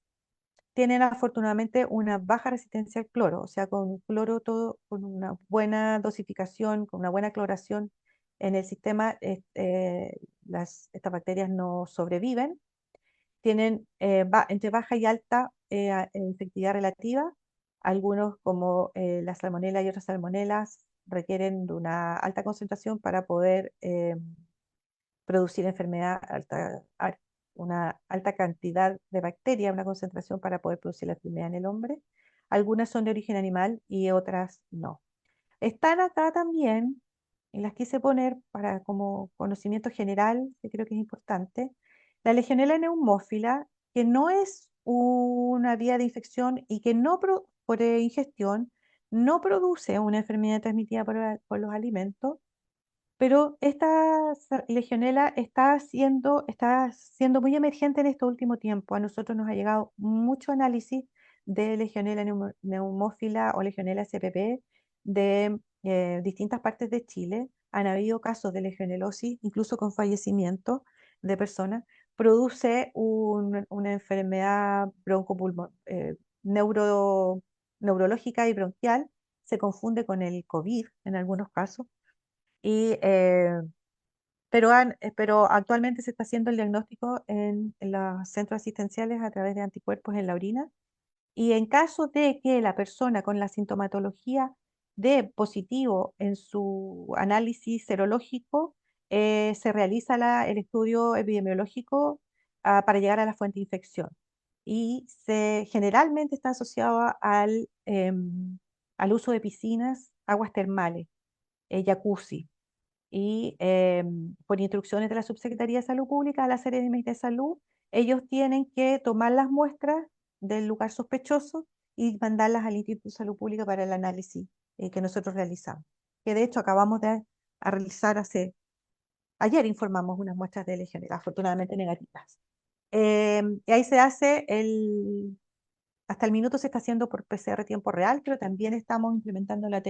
Tienen afortunadamente una baja resistencia al cloro, o sea, con cloro todo, con una buena dosificación, con una buena cloración en el sistema, estas bacterias no sobreviven. Tienen entre baja y alta infectividad relativa. Algunos, como la salmonela y otras salmonelas, requieren de una alta concentración para poder producir enfermedad, una alta cantidad de bacterias, una concentración para poder producir la enfermedad en el hombre. Algunas son de origen animal y otras no. Están acá también, y las quise poner para como conocimiento general, que creo que es importante, la Legionella neumófila, que no es una vía de infección y que por ingestión no produce una enfermedad transmitida por los alimentos, pero esta legionela está siendo muy emergente en este último tiempo. A nosotros nos ha llegado mucho análisis de legionela neumófila o legionela SPP de distintas partes de Chile. Han habido casos de legionelosis, incluso con fallecimiento de personas. Produce una enfermedad neurológica y bronquial. Se confunde con el COVID en algunos casos y, pero actualmente se está haciendo el diagnóstico en los centros asistenciales a través de anticuerpos en la orina. Y en caso de que la persona con la sintomatología dé positivo en su análisis serológico, se realiza el estudio epidemiológico para llegar a la fuente de infección. Y generalmente está asociado al uso de piscinas, aguas termales, jacuzzi. Y por instrucciones de la Subsecretaría de Salud Pública, a la Seremi de Salud, ellos tienen que tomar las muestras del lugar sospechoso y mandarlas al Instituto de Salud Pública para el análisis que nosotros realizamos. Que de hecho acabamos de realizar ayer informamos unas muestras de Legionela, afortunadamente negativas. Y ahí se hace hasta el minuto se está haciendo por PCR tiempo real, pero también estamos implementando la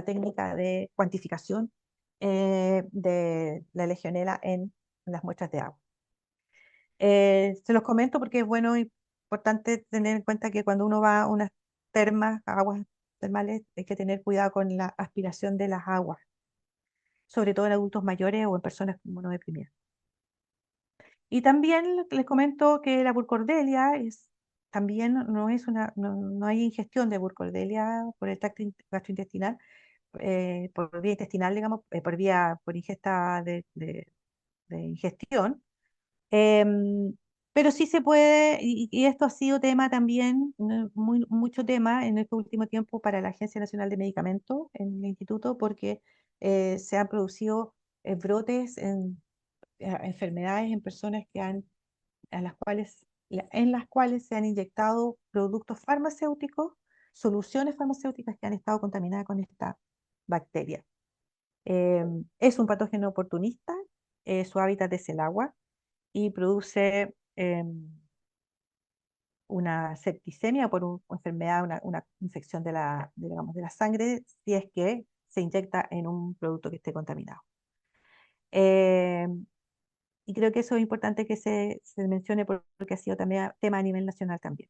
técnica de cuantificación de la legionela en las muestras de agua. Se los comento porque es bueno y importante tener en cuenta que cuando uno va a unas termas, aguas termales, hay que tener cuidado con la aspiración de las aguas, sobre todo en adultos mayores o en personas inmunodeprimidas. Y también les comento que la burcordelia también no hay ingestión de burcordelia por el tracto gastrointestinal, por vía intestinal, digamos, por ingesta de ingestión. Pero sí se puede, y esto ha sido tema también, mucho tema en este último tiempo para la Agencia Nacional de Medicamentos en el instituto, porque se han producido brotes en enfermedades en personas en las cuales se han inyectado productos farmacéuticos, soluciones farmacéuticas que han estado contaminadas con esta bacteria. Es un patógeno oportunista, su hábitat es el agua y produce una septicemia por una enfermedad, una infección digamos, de la sangre, si es que se inyecta en un producto que esté contaminado. Eh, y creo que eso es importante que se mencione porque ha sido también tema a nivel nacional también.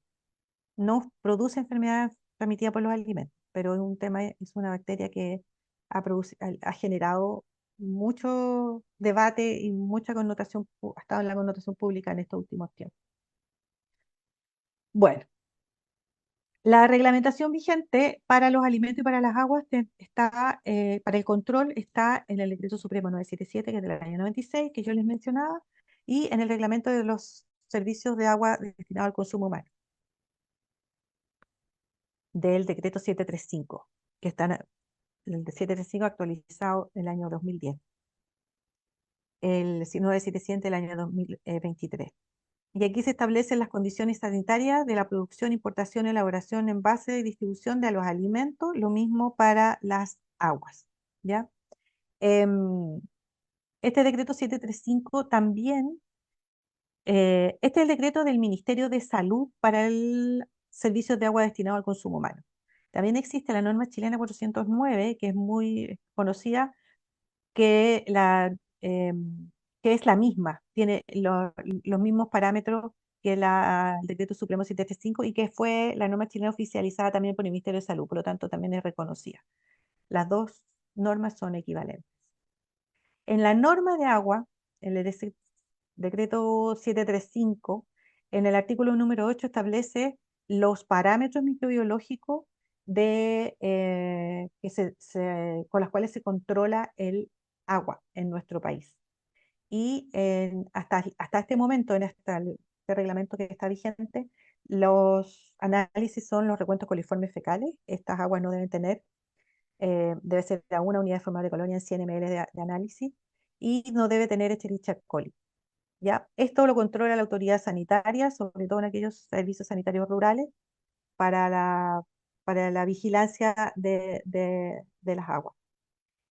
No produce enfermedad transmitida por los alimentos, pero es una bacteria que ha generado mucho debate y mucha connotación, ha estado en la connotación pública en estos últimos tiempos. Bueno, la reglamentación vigente para los alimentos y para las aguas para el control está en el Decreto Supremo 977, que es del año 96, que yo les mencionaba, y en el reglamento de los servicios de agua destinados al consumo humano, del Decreto 735, que está el de 735 actualizado el año 2010, el 977 del año 2023. Y aquí se establecen las condiciones sanitarias de la producción, importación, elaboración, envase y distribución de los alimentos, lo mismo para las aguas, ¿ya? Este decreto 735 también, este es el decreto del Ministerio de Salud para el servicio de agua destinado al consumo humano. También existe la norma chilena 409, que es muy conocida, que, que es la misma, tiene los mismos parámetros que el Decreto Supremo 735 y que fue la norma chilena oficializada también por el Ministerio de Salud, por lo tanto también es reconocida. Las dos normas son equivalentes. En la norma de agua, en el Decreto 735, en el artículo número 8 establece los parámetros microbiológicos con los cuales se controla el agua en nuestro país. Y hasta este momento, este reglamento que está vigente, los análisis son los recuentos coliformes fecales. Estas aguas no deben tener, debe ser a una unidad de forma de colonia en 100 ml de análisis y no debe tener Escherichia coli. ¿Ya? Esto lo controla la autoridad sanitaria, sobre todo en aquellos servicios sanitarios rurales, para la vigilancia de las aguas.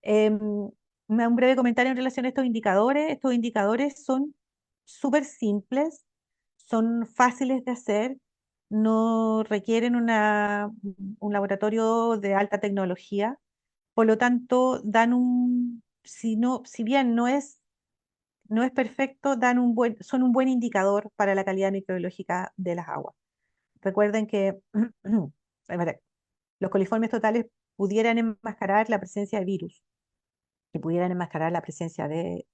Un breve comentario en relación a estos indicadores. Estos indicadores son súper simples, son fáciles de hacer, no requieren un laboratorio de alta tecnología, por lo tanto, si bien no es perfecto, son un buen indicador para la calidad microbiológica de las aguas. Recuerden que los coliformes totales pudieran enmascarar la presencia de virus, que pudieran enmascarar la presencia de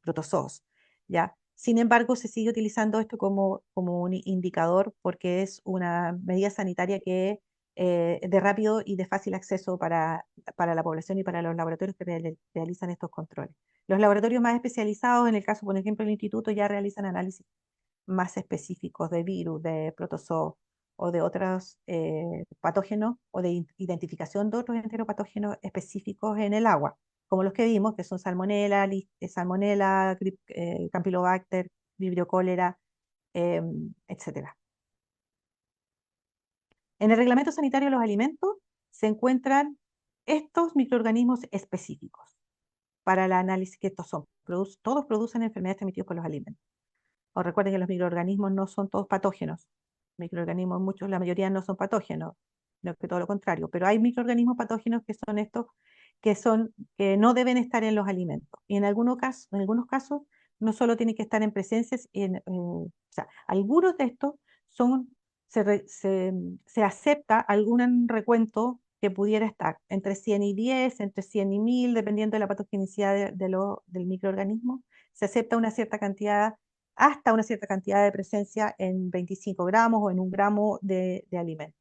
protozoos, ¿ya? Sin embargo, se sigue utilizando esto como un indicador porque es una medida sanitaria que de rápido y de fácil acceso para la población y para los laboratorios que realizan estos controles. Los laboratorios más especializados, en el caso, por ejemplo, del instituto, ya realizan análisis más específicos de virus, de protozoos o de otros patógenos o de identificación de otros enteropatógenos específicos en el agua, como los que vimos, que son salmonella, campylobacter, vibrio cólera, etcétera. En el reglamento sanitario de los alimentos se encuentran estos microorganismos específicos para el análisis que estos son. Todos producen enfermedades transmitidas por los alimentos. O recuerden que los microorganismos no son todos patógenos. Microorganismos, muchos, la mayoría no son patógenos, no que todo lo contrario. Pero hay microorganismos patógenos que son estos que no deben estar en los alimentos. Y en algunos casos no solo tienen que estar en presencia, o sea, algunos de estos son, se acepta algún recuento que pudiera estar entre 100 y 10, entre 100 y 1000, dependiendo de la patogenicidad del microorganismo. Se acepta una cierta cantidad, hasta una cierta cantidad de presencia en 25 gramos o en 1 gramo de alimento.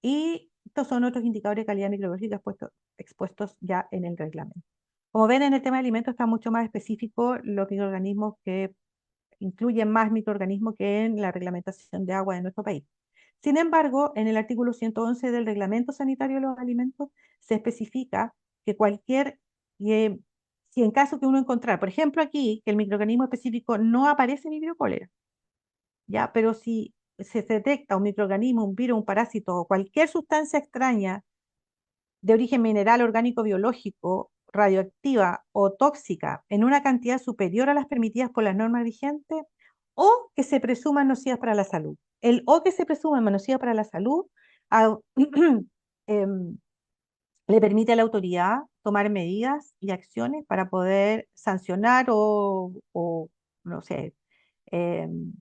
Y estos son otros indicadores de calidad microbiológica expuestos ya en el reglamento. Como ven, en el tema de alimentos está mucho más específico los microorganismos que incluyen más microorganismos que en la reglamentación de agua de nuestro país. Sin embargo, en el artículo 111 del Reglamento Sanitario de los Alimentos se especifica que eh, si en caso que uno encontrar, por ejemplo aquí, que el microorganismo específico no aparece en Vibrio cólera, ¿ya? Pero si se detecta un microorganismo, un virus, un parásito o cualquier sustancia extraña de origen mineral, orgánico, biológico, radioactiva o tóxica en una cantidad superior a las permitidas por las normas vigentes o que se presuman nocivas para la salud. El o que se presuman nocivas para la salud a- em, le permite a la autoridad tomar medidas y acciones para poder sancionar no sé,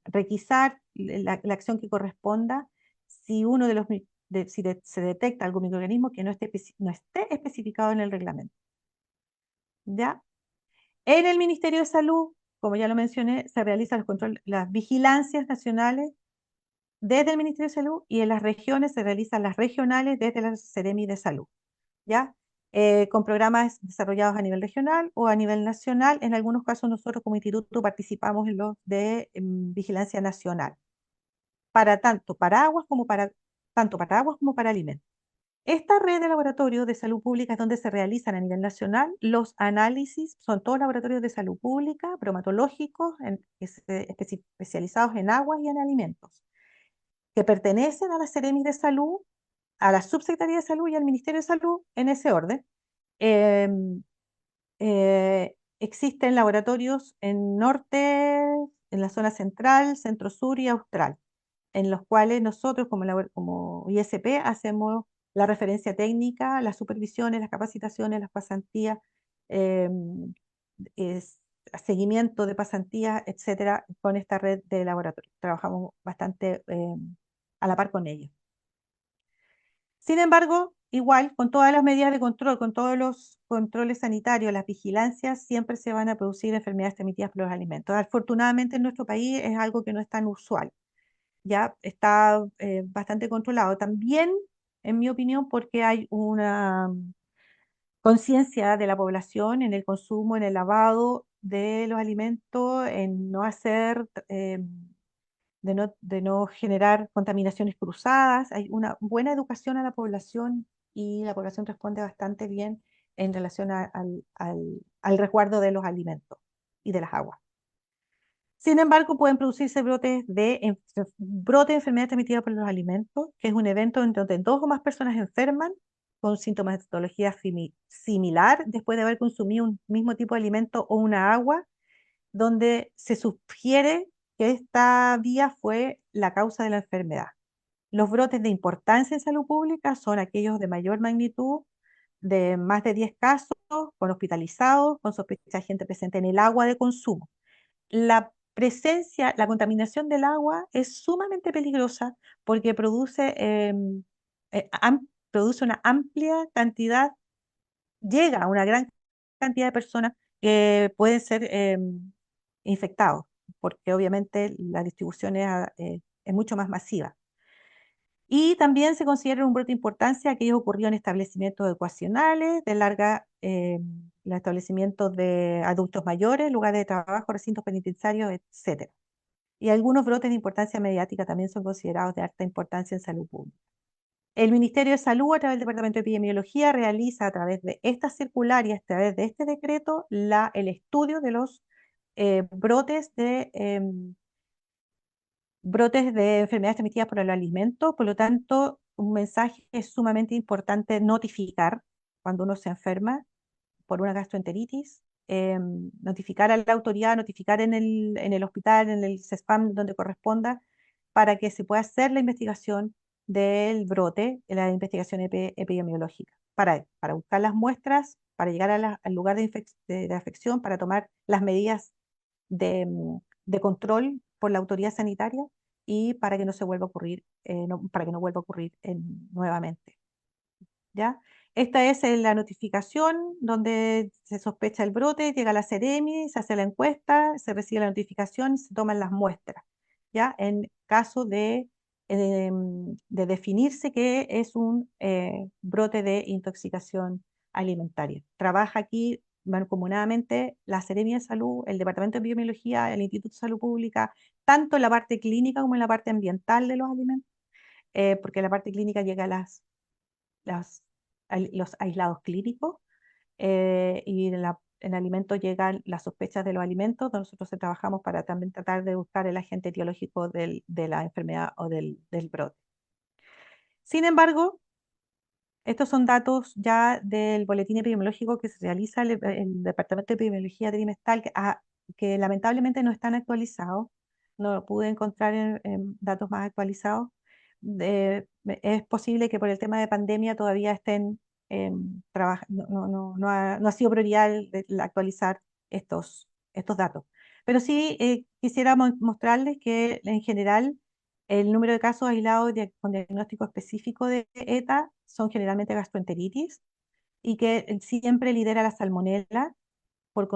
requisar la acción que corresponda si uno de los se detecta algún microorganismo que no esté especificado en el reglamento. ¿Ya? En el Ministerio de Salud, como ya lo mencioné, se realizan las vigilancias nacionales desde el Ministerio de Salud y en las regiones se realizan las regionales desde la Seremi de Salud. ¿Ya? Con programas desarrollados a nivel regional o a nivel nacional. En algunos casos nosotros como instituto participamos en los de vigilancia nacional, para tanto para aguas como para alimentos. Esta red de laboratorios de salud pública es donde se realizan a nivel nacional los análisis, son todos laboratorios de salud pública, bromatológicos, especializados en aguas y en alimentos, que pertenecen a la Seremi de Salud, a la Subsecretaría de Salud y al Ministerio de Salud en ese orden. Em, Existen laboratorios en norte, en la zona central, centro sur y austral, en los cuales nosotros como ISP hacemos la referencia técnica, las supervisiones, las capacitaciones, las pasantías, em, es- seguimiento de pasantías, etcétera, con esta red de laboratorios. Trabajamos bastante a la par con ellos. Sin embargo, igual, con todas las medidas de control, con todos los controles sanitarios, las vigilancias, siempre se van a producir enfermedades transmitidas por los alimentos. Afortunadamente en nuestro país es algo que no es tan usual, ya está bastante controlado. También, en mi opinión, porque hay una conciencia de la población en el consumo, en el lavado de los alimentos, en no hacer de no generar contaminaciones cruzadas. Hay una buena educación a la población y la población responde bastante bien en relación al resguardo de los alimentos y de las aguas. Sin embargo, pueden producirse brotes de enfermedad transmitida por los alimentos, que es un evento en donde dos o más personas enferman con sintomatología similar después de haber consumido un mismo tipo de alimento o una agua, donde se sugiere que esta vía fue la causa de la enfermedad. Los brotes de importancia en salud pública son aquellos de mayor magnitud, de más de 10 casos, con hospitalizados, con sospecha de gente presente en el agua de consumo. La contaminación del agua es sumamente peligrosa porque produce una amplia cantidad, llega a una gran cantidad de personas que pueden ser infectados, porque obviamente la distribución es mucho más masiva. Y también se considera un brote de importancia aquellos ocurridos en establecimientos educacionales, de larga, los establecimientos de adultos mayores, lugares de trabajo, recintos penitenciarios, etcétera. Y algunos brotes de importancia mediática también son considerados de alta importancia en salud pública. El Ministerio de Salud, a través del Departamento de Epidemiología, realiza a través de estas circulares, a través de este decreto, el estudio de los brotes de enfermedades transmitidas por el alimento. Por lo tanto, un mensaje es sumamente importante notificar cuando uno se enferma por una gastroenteritis, notificar a la autoridad, notificar en el hospital, en el CESPAM, donde corresponda, para que se pueda hacer la investigación del brote, la investigación epidemiológica, para buscar las muestras, para llegar al lugar de afección, para tomar las medidas de control por la autoridad sanitaria y para que no se vuelva a ocurrir, para que no vuelva a ocurrir nuevamente. ¿Ya? Esta es la notificación donde se sospecha el brote, llega la Seremi, se hace la encuesta, se recibe la notificación y se toman las muestras. ¿Ya? En caso de definirse que es un brote de intoxicación alimentaria. Trabaja aquí mancomunadamente la Seremi de Salud, el Departamento de Biomedicina, el Instituto de Salud Pública, tanto en la parte clínica como en la parte ambiental de los alimentos, porque en la parte clínica llega las- los aislados clínicos, y en alimentos llegan las sospechas de los alimentos. Nosotros trabajamos para también tratar de buscar el agente etiológico de la enfermedad o del brote. Sin embargo, estos son datos ya del boletín epidemiológico que se realiza el Departamento de Epidemiología trimestral, que lamentablemente no están actualizados. No lo pude encontrar en datos más actualizados. Es posible que por el tema de pandemia todavía estén trabajando, no ha sido prioridad actualizar estos datos. Pero sí quisiera mostrarles que en general el número de casos aislados con diagnóstico específico de ETA son generalmente gastroenteritis y que siempre lidera la salmonela por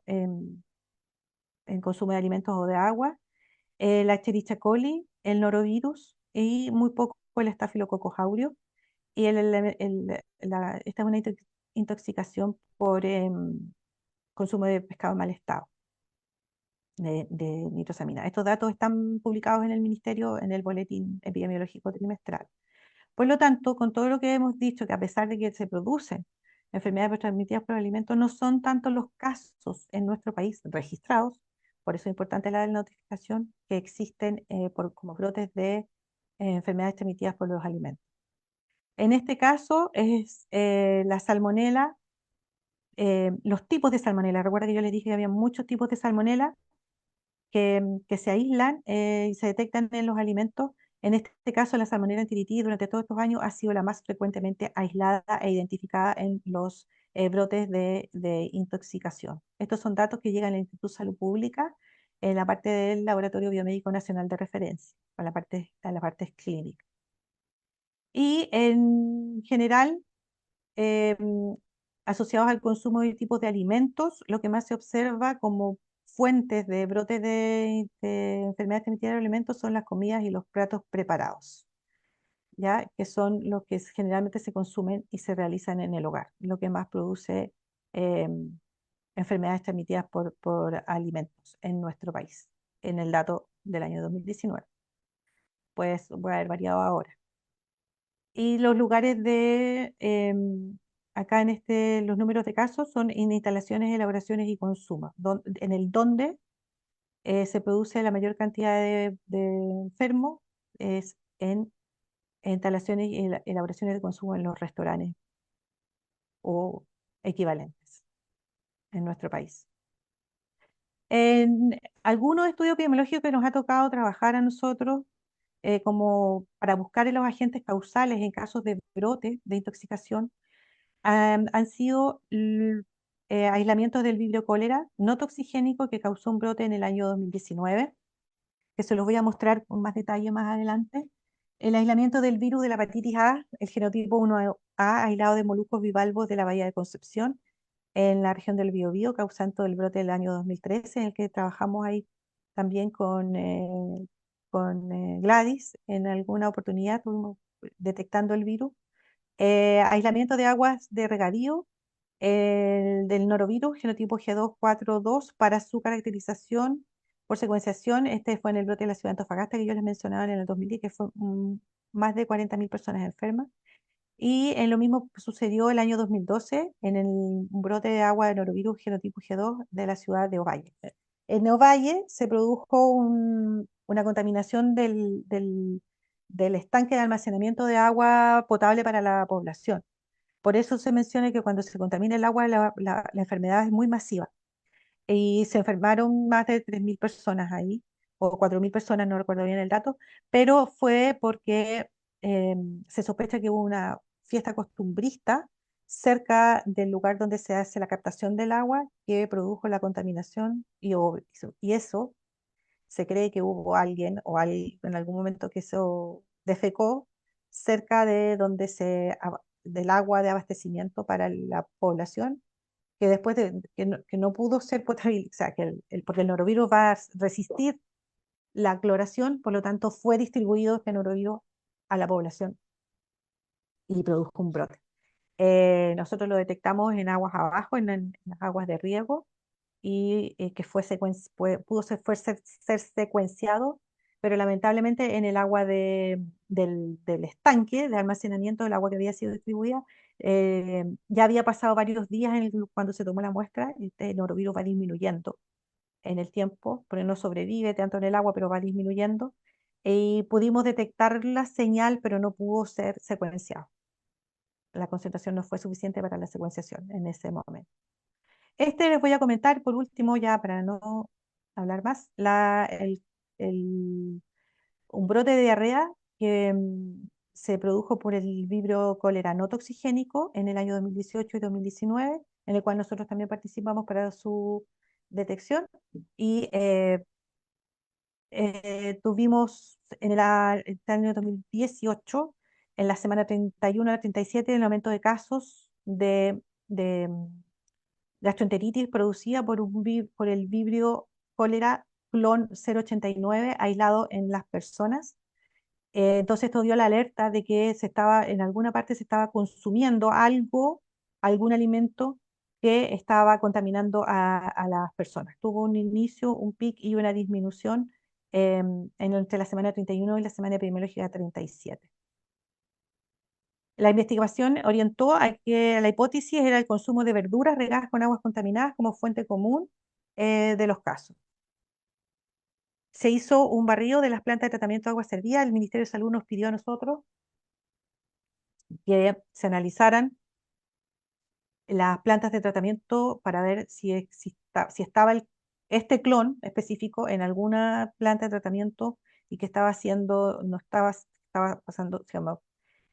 en consumo de alimentos o de agua, la Escherichia coli, el norovirus y muy poco el Staphylococcus aureus. Y esta es una intoxicación por consumo de pescado en mal estado de nitrosamina. Estos datos están publicados en el Ministerio en el Boletín Epidemiológico Trimestral. Por lo tanto, con todo lo que hemos dicho, que a pesar de que se producen enfermedades transmitidas por alimentos, no son tantos los casos en nuestro país registrados, por eso es importante la notificación, que existen como brotes de enfermedades transmitidas por los alimentos. En este caso es la salmonela, los tipos de salmonela. Recuerda que yo les dije que había muchos tipos de salmonela que se aíslan y se detectan en los alimentos. En este caso, la salmonella enteritidis durante todos estos años ha sido la más frecuentemente aislada e identificada en los brotes de intoxicación. Estos son datos que llegan al Instituto de Salud Pública en la parte del Laboratorio Biomédico Nacional de Referencia, en la parte clínica. Y en general, eh, asociados al consumo de tipos de alimentos, lo que más se observa como fuentes de brotes de enfermedades transmitidas de alimentos son las comidas y los platos preparados, ¿ya? Que son los que generalmente se consumen y se realizan en el hogar, lo que más produce eh, enfermedades transmitidas por alimentos en nuestro país, en el dato del año 2019. Pues puede haber variado ahora. Y los lugares acá los números de casos son en instalaciones, elaboraciones y consumo, en el donde se produce la mayor cantidad de enfermos es en instalaciones y elaboraciones de consumo en los restaurantes o equivalentes en nuestro país. En algunos estudios epidemiológicos que nos ha tocado trabajar a nosotros, como para buscar en los agentes causales en casos de brote de intoxicación, han sido aislamientos del vibrio cólera no toxigénico que causó un brote en el año 2019, que se los voy a mostrar con más detalle más adelante. El aislamiento del virus de la hepatitis A, el genotipo 1A, aislado de moluscos bivalvos de la Bahía de Concepción, en la región del Biobío, causante del brote del año 2013, en el que trabajamos ahí también con Gladys, en alguna oportunidad estuvimos detectando el virus. Aislamiento de aguas de regadío, el del norovirus, genotipo G242, para su caracterización por secuenciación. Este fue en el brote de la ciudad de Antofagasta que yo les mencionaba en el 2010, que fue más de 40.000 personas enfermas. Y en lo mismo sucedió el año 2012 en un brote de agua de norovirus genotipo G2 de la ciudad de Ovalle. En Ovalle se produjo una contaminación del estanque de almacenamiento de agua potable para la población. Por eso se menciona que cuando se contamina el agua, la enfermedad es muy masiva. Y se enfermaron más de 3.000 personas ahí, o 4.000 personas, no recuerdo bien el dato, pero fue porque eh, se sospecha que hubo una fiesta costumbrista cerca del lugar donde se hace la captación del agua que produjo la contaminación y eso se cree que hubo alguien o en algún momento que eso defecó cerca de donde del agua de abastecimiento para la población, que después que no pudo ser potabilizada, o sea, que porque el norovirus va a resistir la cloración, por lo tanto fue distribuido este norovirus a la población y produjo un brote. Nosotros lo detectamos en aguas abajo, en las aguas de riego, y que ser secuenciado, pero lamentablemente en el agua del estanque de almacenamiento del agua que había sido distribuida, ya había pasado varios días cuando se tomó la muestra, y este norovirus va disminuyendo en el tiempo, porque no sobrevive tanto en el agua, pero va disminuyendo, y pudimos detectar la señal, pero no pudo ser secuenciado. La concentración no fue suficiente para la secuenciación en ese momento. Les voy a comentar por último, ya para no hablar más, el- un brote de diarrea que se produjo por el vibrio cólera no toxigénico en el año 2018 y 2019, en el cual nosotros también participamos para su detección. Y tuvimos este año 2018, en la semana 31 a la 37, el aumento de casos de gastroenteritis producida por el vibrio cólera clon 089 aislado en las personas. Entonces esto dio la alerta de que en alguna parte se estaba consumiendo algún alimento que estaba contaminando a las personas. Tuvo un inicio, un pic y una disminución entre la semana 31 y la semana epidemiológica 37. La investigación orientó a que la hipótesis era el consumo de verduras regadas con aguas contaminadas como fuente común de los casos. Se hizo un barrido de las plantas de tratamiento de agua servida. El Ministerio de Salud nos pidió a nosotros que se analizaran las plantas de tratamiento para ver si estaba este clon específico en alguna planta de tratamiento y que estaba pasando,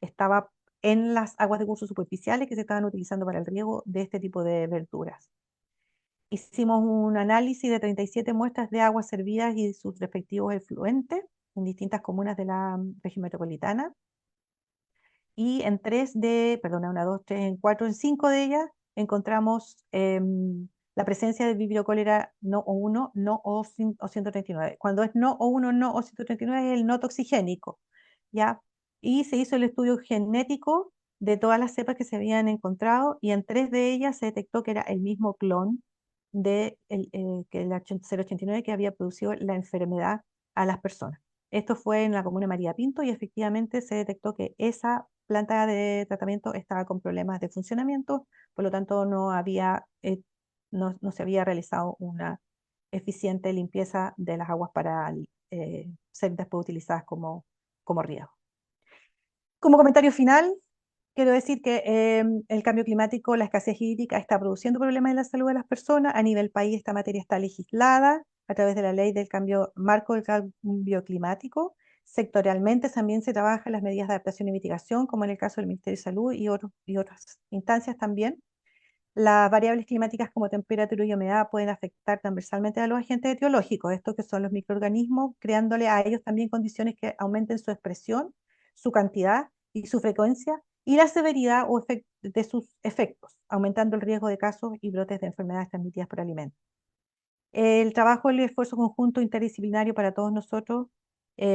estaba en las aguas de curso superficiales que se estaban utilizando para el riego de este tipo de verduras. Hicimos un análisis de 37 muestras de aguas servidas y sus respectivos efluentes en distintas comunas de la región metropolitana. Y en una, dos, tres, en cuatro, en cinco de ellas encontramos la presencia del vibrio cólera no O1, no O 139. Cuando es no O1, no O 139 es el no toxigénico, ¿ya? Y se hizo el estudio genético de todas las cepas que se habían encontrado y en tres de ellas se detectó que era el mismo clon que el 089 que había producido la enfermedad a las personas. Esto fue en la comuna de María Pinto y efectivamente se detectó que esa planta de tratamiento estaba con problemas de funcionamiento, por lo tanto no se había realizado una eficiente limpieza de las aguas para ser después utilizadas como riego. Como comentario final, quiero decir que el cambio climático, la escasez hídrica está produciendo problemas en la salud de las personas. A nivel país esta materia está legislada a través de la ley del marco del cambio climático. Sectorialmente también se trabaja en las medidas de adaptación y mitigación, como en el caso del Ministerio de Salud y otras instancias también. Las variables climáticas como temperatura y humedad pueden afectar transversalmente a los agentes etiológicos, estos que son los microorganismos, creándole a ellos también condiciones que aumenten su expresión, su cantidad y su frecuencia y la severidad de sus efectos, aumentando el riesgo de casos y brotes de enfermedades transmitidas por alimentos. El trabajo y el esfuerzo conjunto interdisciplinario para todos nosotros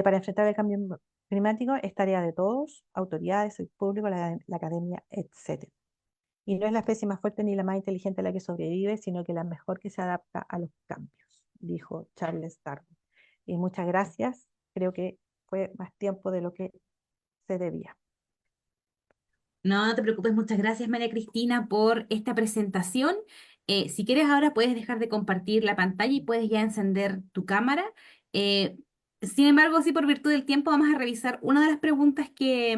para enfrentar el cambio climático es tarea de todos, autoridades, el público, la academia, etc. Y no es la especie más fuerte ni la más inteligente la que sobrevive, sino que la mejor que se adapta a los cambios, dijo Charles Darwin. Y muchas gracias, creo que fue más tiempo de lo que se debía. No, no te preocupes, muchas gracias María Cristina por esta presentación. Si quieres ahora puedes dejar de compartir la pantalla y puedes ya encender tu cámara. Eh, Sin embargo, sí por virtud del tiempo vamos a revisar una de las preguntas que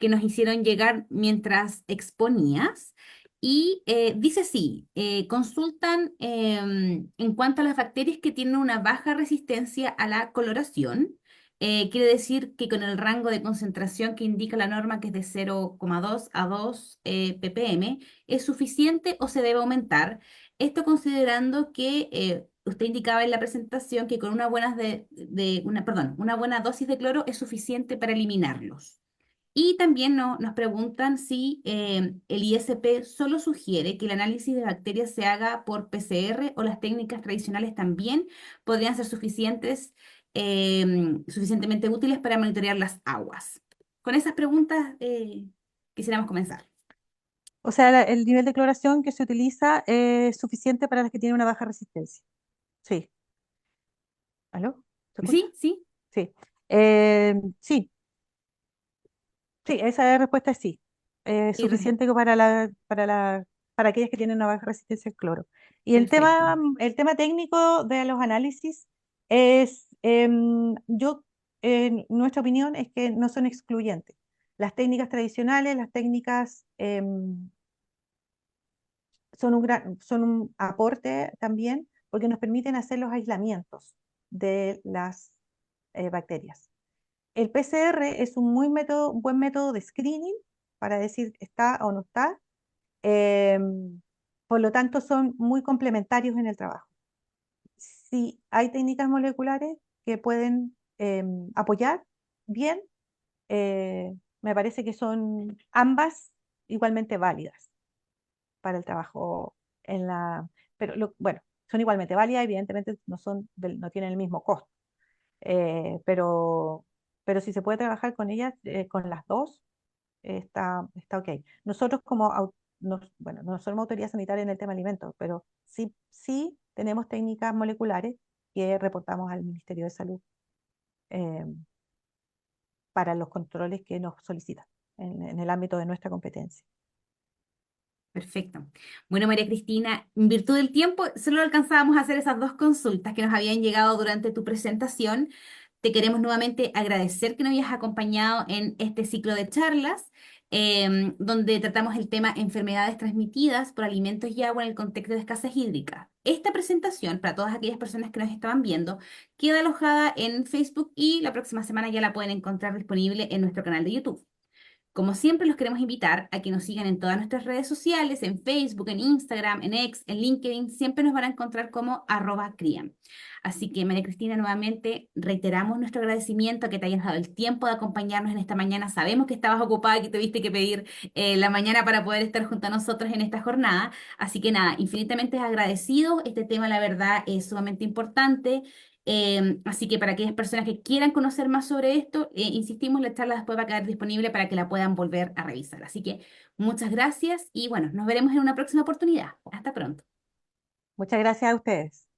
nos hicieron llegar mientras exponías. Y dice así, consultan en cuanto a las bacterias que tienen una baja resistencia a la coloración. Quiere decir que con el rango de concentración que indica la norma, que es de 0,2 a 2 ppm, ¿es suficiente o se debe aumentar? Esto considerando que usted indicaba en la presentación que con una buena dosis de cloro es suficiente para eliminarlos. Y también nos preguntan si el ISP solo sugiere que el análisis de bacterias se haga por PCR o las técnicas tradicionales también podrían ser suficientemente útiles para monitorear las aguas. Con esas preguntas quisiéramos comenzar. O sea, el nivel de cloración que se utiliza es suficiente para las que tienen una baja resistencia. Sí. ¿Aló? ¿Se escucha? Sí, sí, Sí. Sí, sí, esa respuesta es sí. Es y res- suficiente para aquellas que tienen una baja resistencia al cloro. Y perfecto. el tema técnico de los análisis es, en nuestra opinión, es que no son excluyentes. Las técnicas tradicionales, las técnicas son un aporte también porque nos permiten hacer los aislamientos de las bacterias. El PCR es un buen método de screening para decir está o no está. Por lo tanto, son muy complementarios en el trabajo. Si hay técnicas moleculares que pueden apoyar bien, me parece que son ambas igualmente válidas para el trabajo en la... Pero bueno, son igualmente válidas, evidentemente no tienen el mismo costo, pero, si se puede trabajar con ellas, con las dos, está ok. Nosotros bueno, no somos autoridad sanitaria en el tema alimentos, pero sí tenemos técnicas moleculares que reportamos al Ministerio de Salud eh, para los controles que nos solicitan en el ámbito de nuestra competencia. Perfecto. Bueno, María Cristina, en virtud del tiempo, solo alcanzábamos a hacer esas dos consultas que nos habían llegado durante tu presentación. Te queremos nuevamente agradecer que nos hayas acompañado en este ciclo de charlas, donde tratamos el tema enfermedades transmitidas por alimentos y agua en el contexto de escasez hídrica. Esta presentación, para todas aquellas personas que nos estaban viendo, queda alojada en Facebook y la próxima semana ya la pueden encontrar disponible en nuestro canal de YouTube. Como siempre, los queremos invitar a que nos sigan en todas nuestras redes sociales, en Facebook, en Instagram, en X, en LinkedIn. Siempre nos van a encontrar como @criam. Así que, María Cristina, nuevamente reiteramos nuestro agradecimiento a que te hayas dado el tiempo de acompañarnos en esta mañana. Sabemos que estabas ocupada y que tuviste que pedir la mañana para poder estar junto a nosotros en esta jornada. Así que nada, infinitamente agradecidos. Este tema, la verdad, es sumamente importante. Así que para aquellas personas que quieran conocer más sobre esto, insistimos, la charla después va a quedar disponible para que la puedan volver a revisar. Así que muchas gracias y bueno, nos veremos en una próxima oportunidad. Hasta pronto. Muchas gracias a ustedes.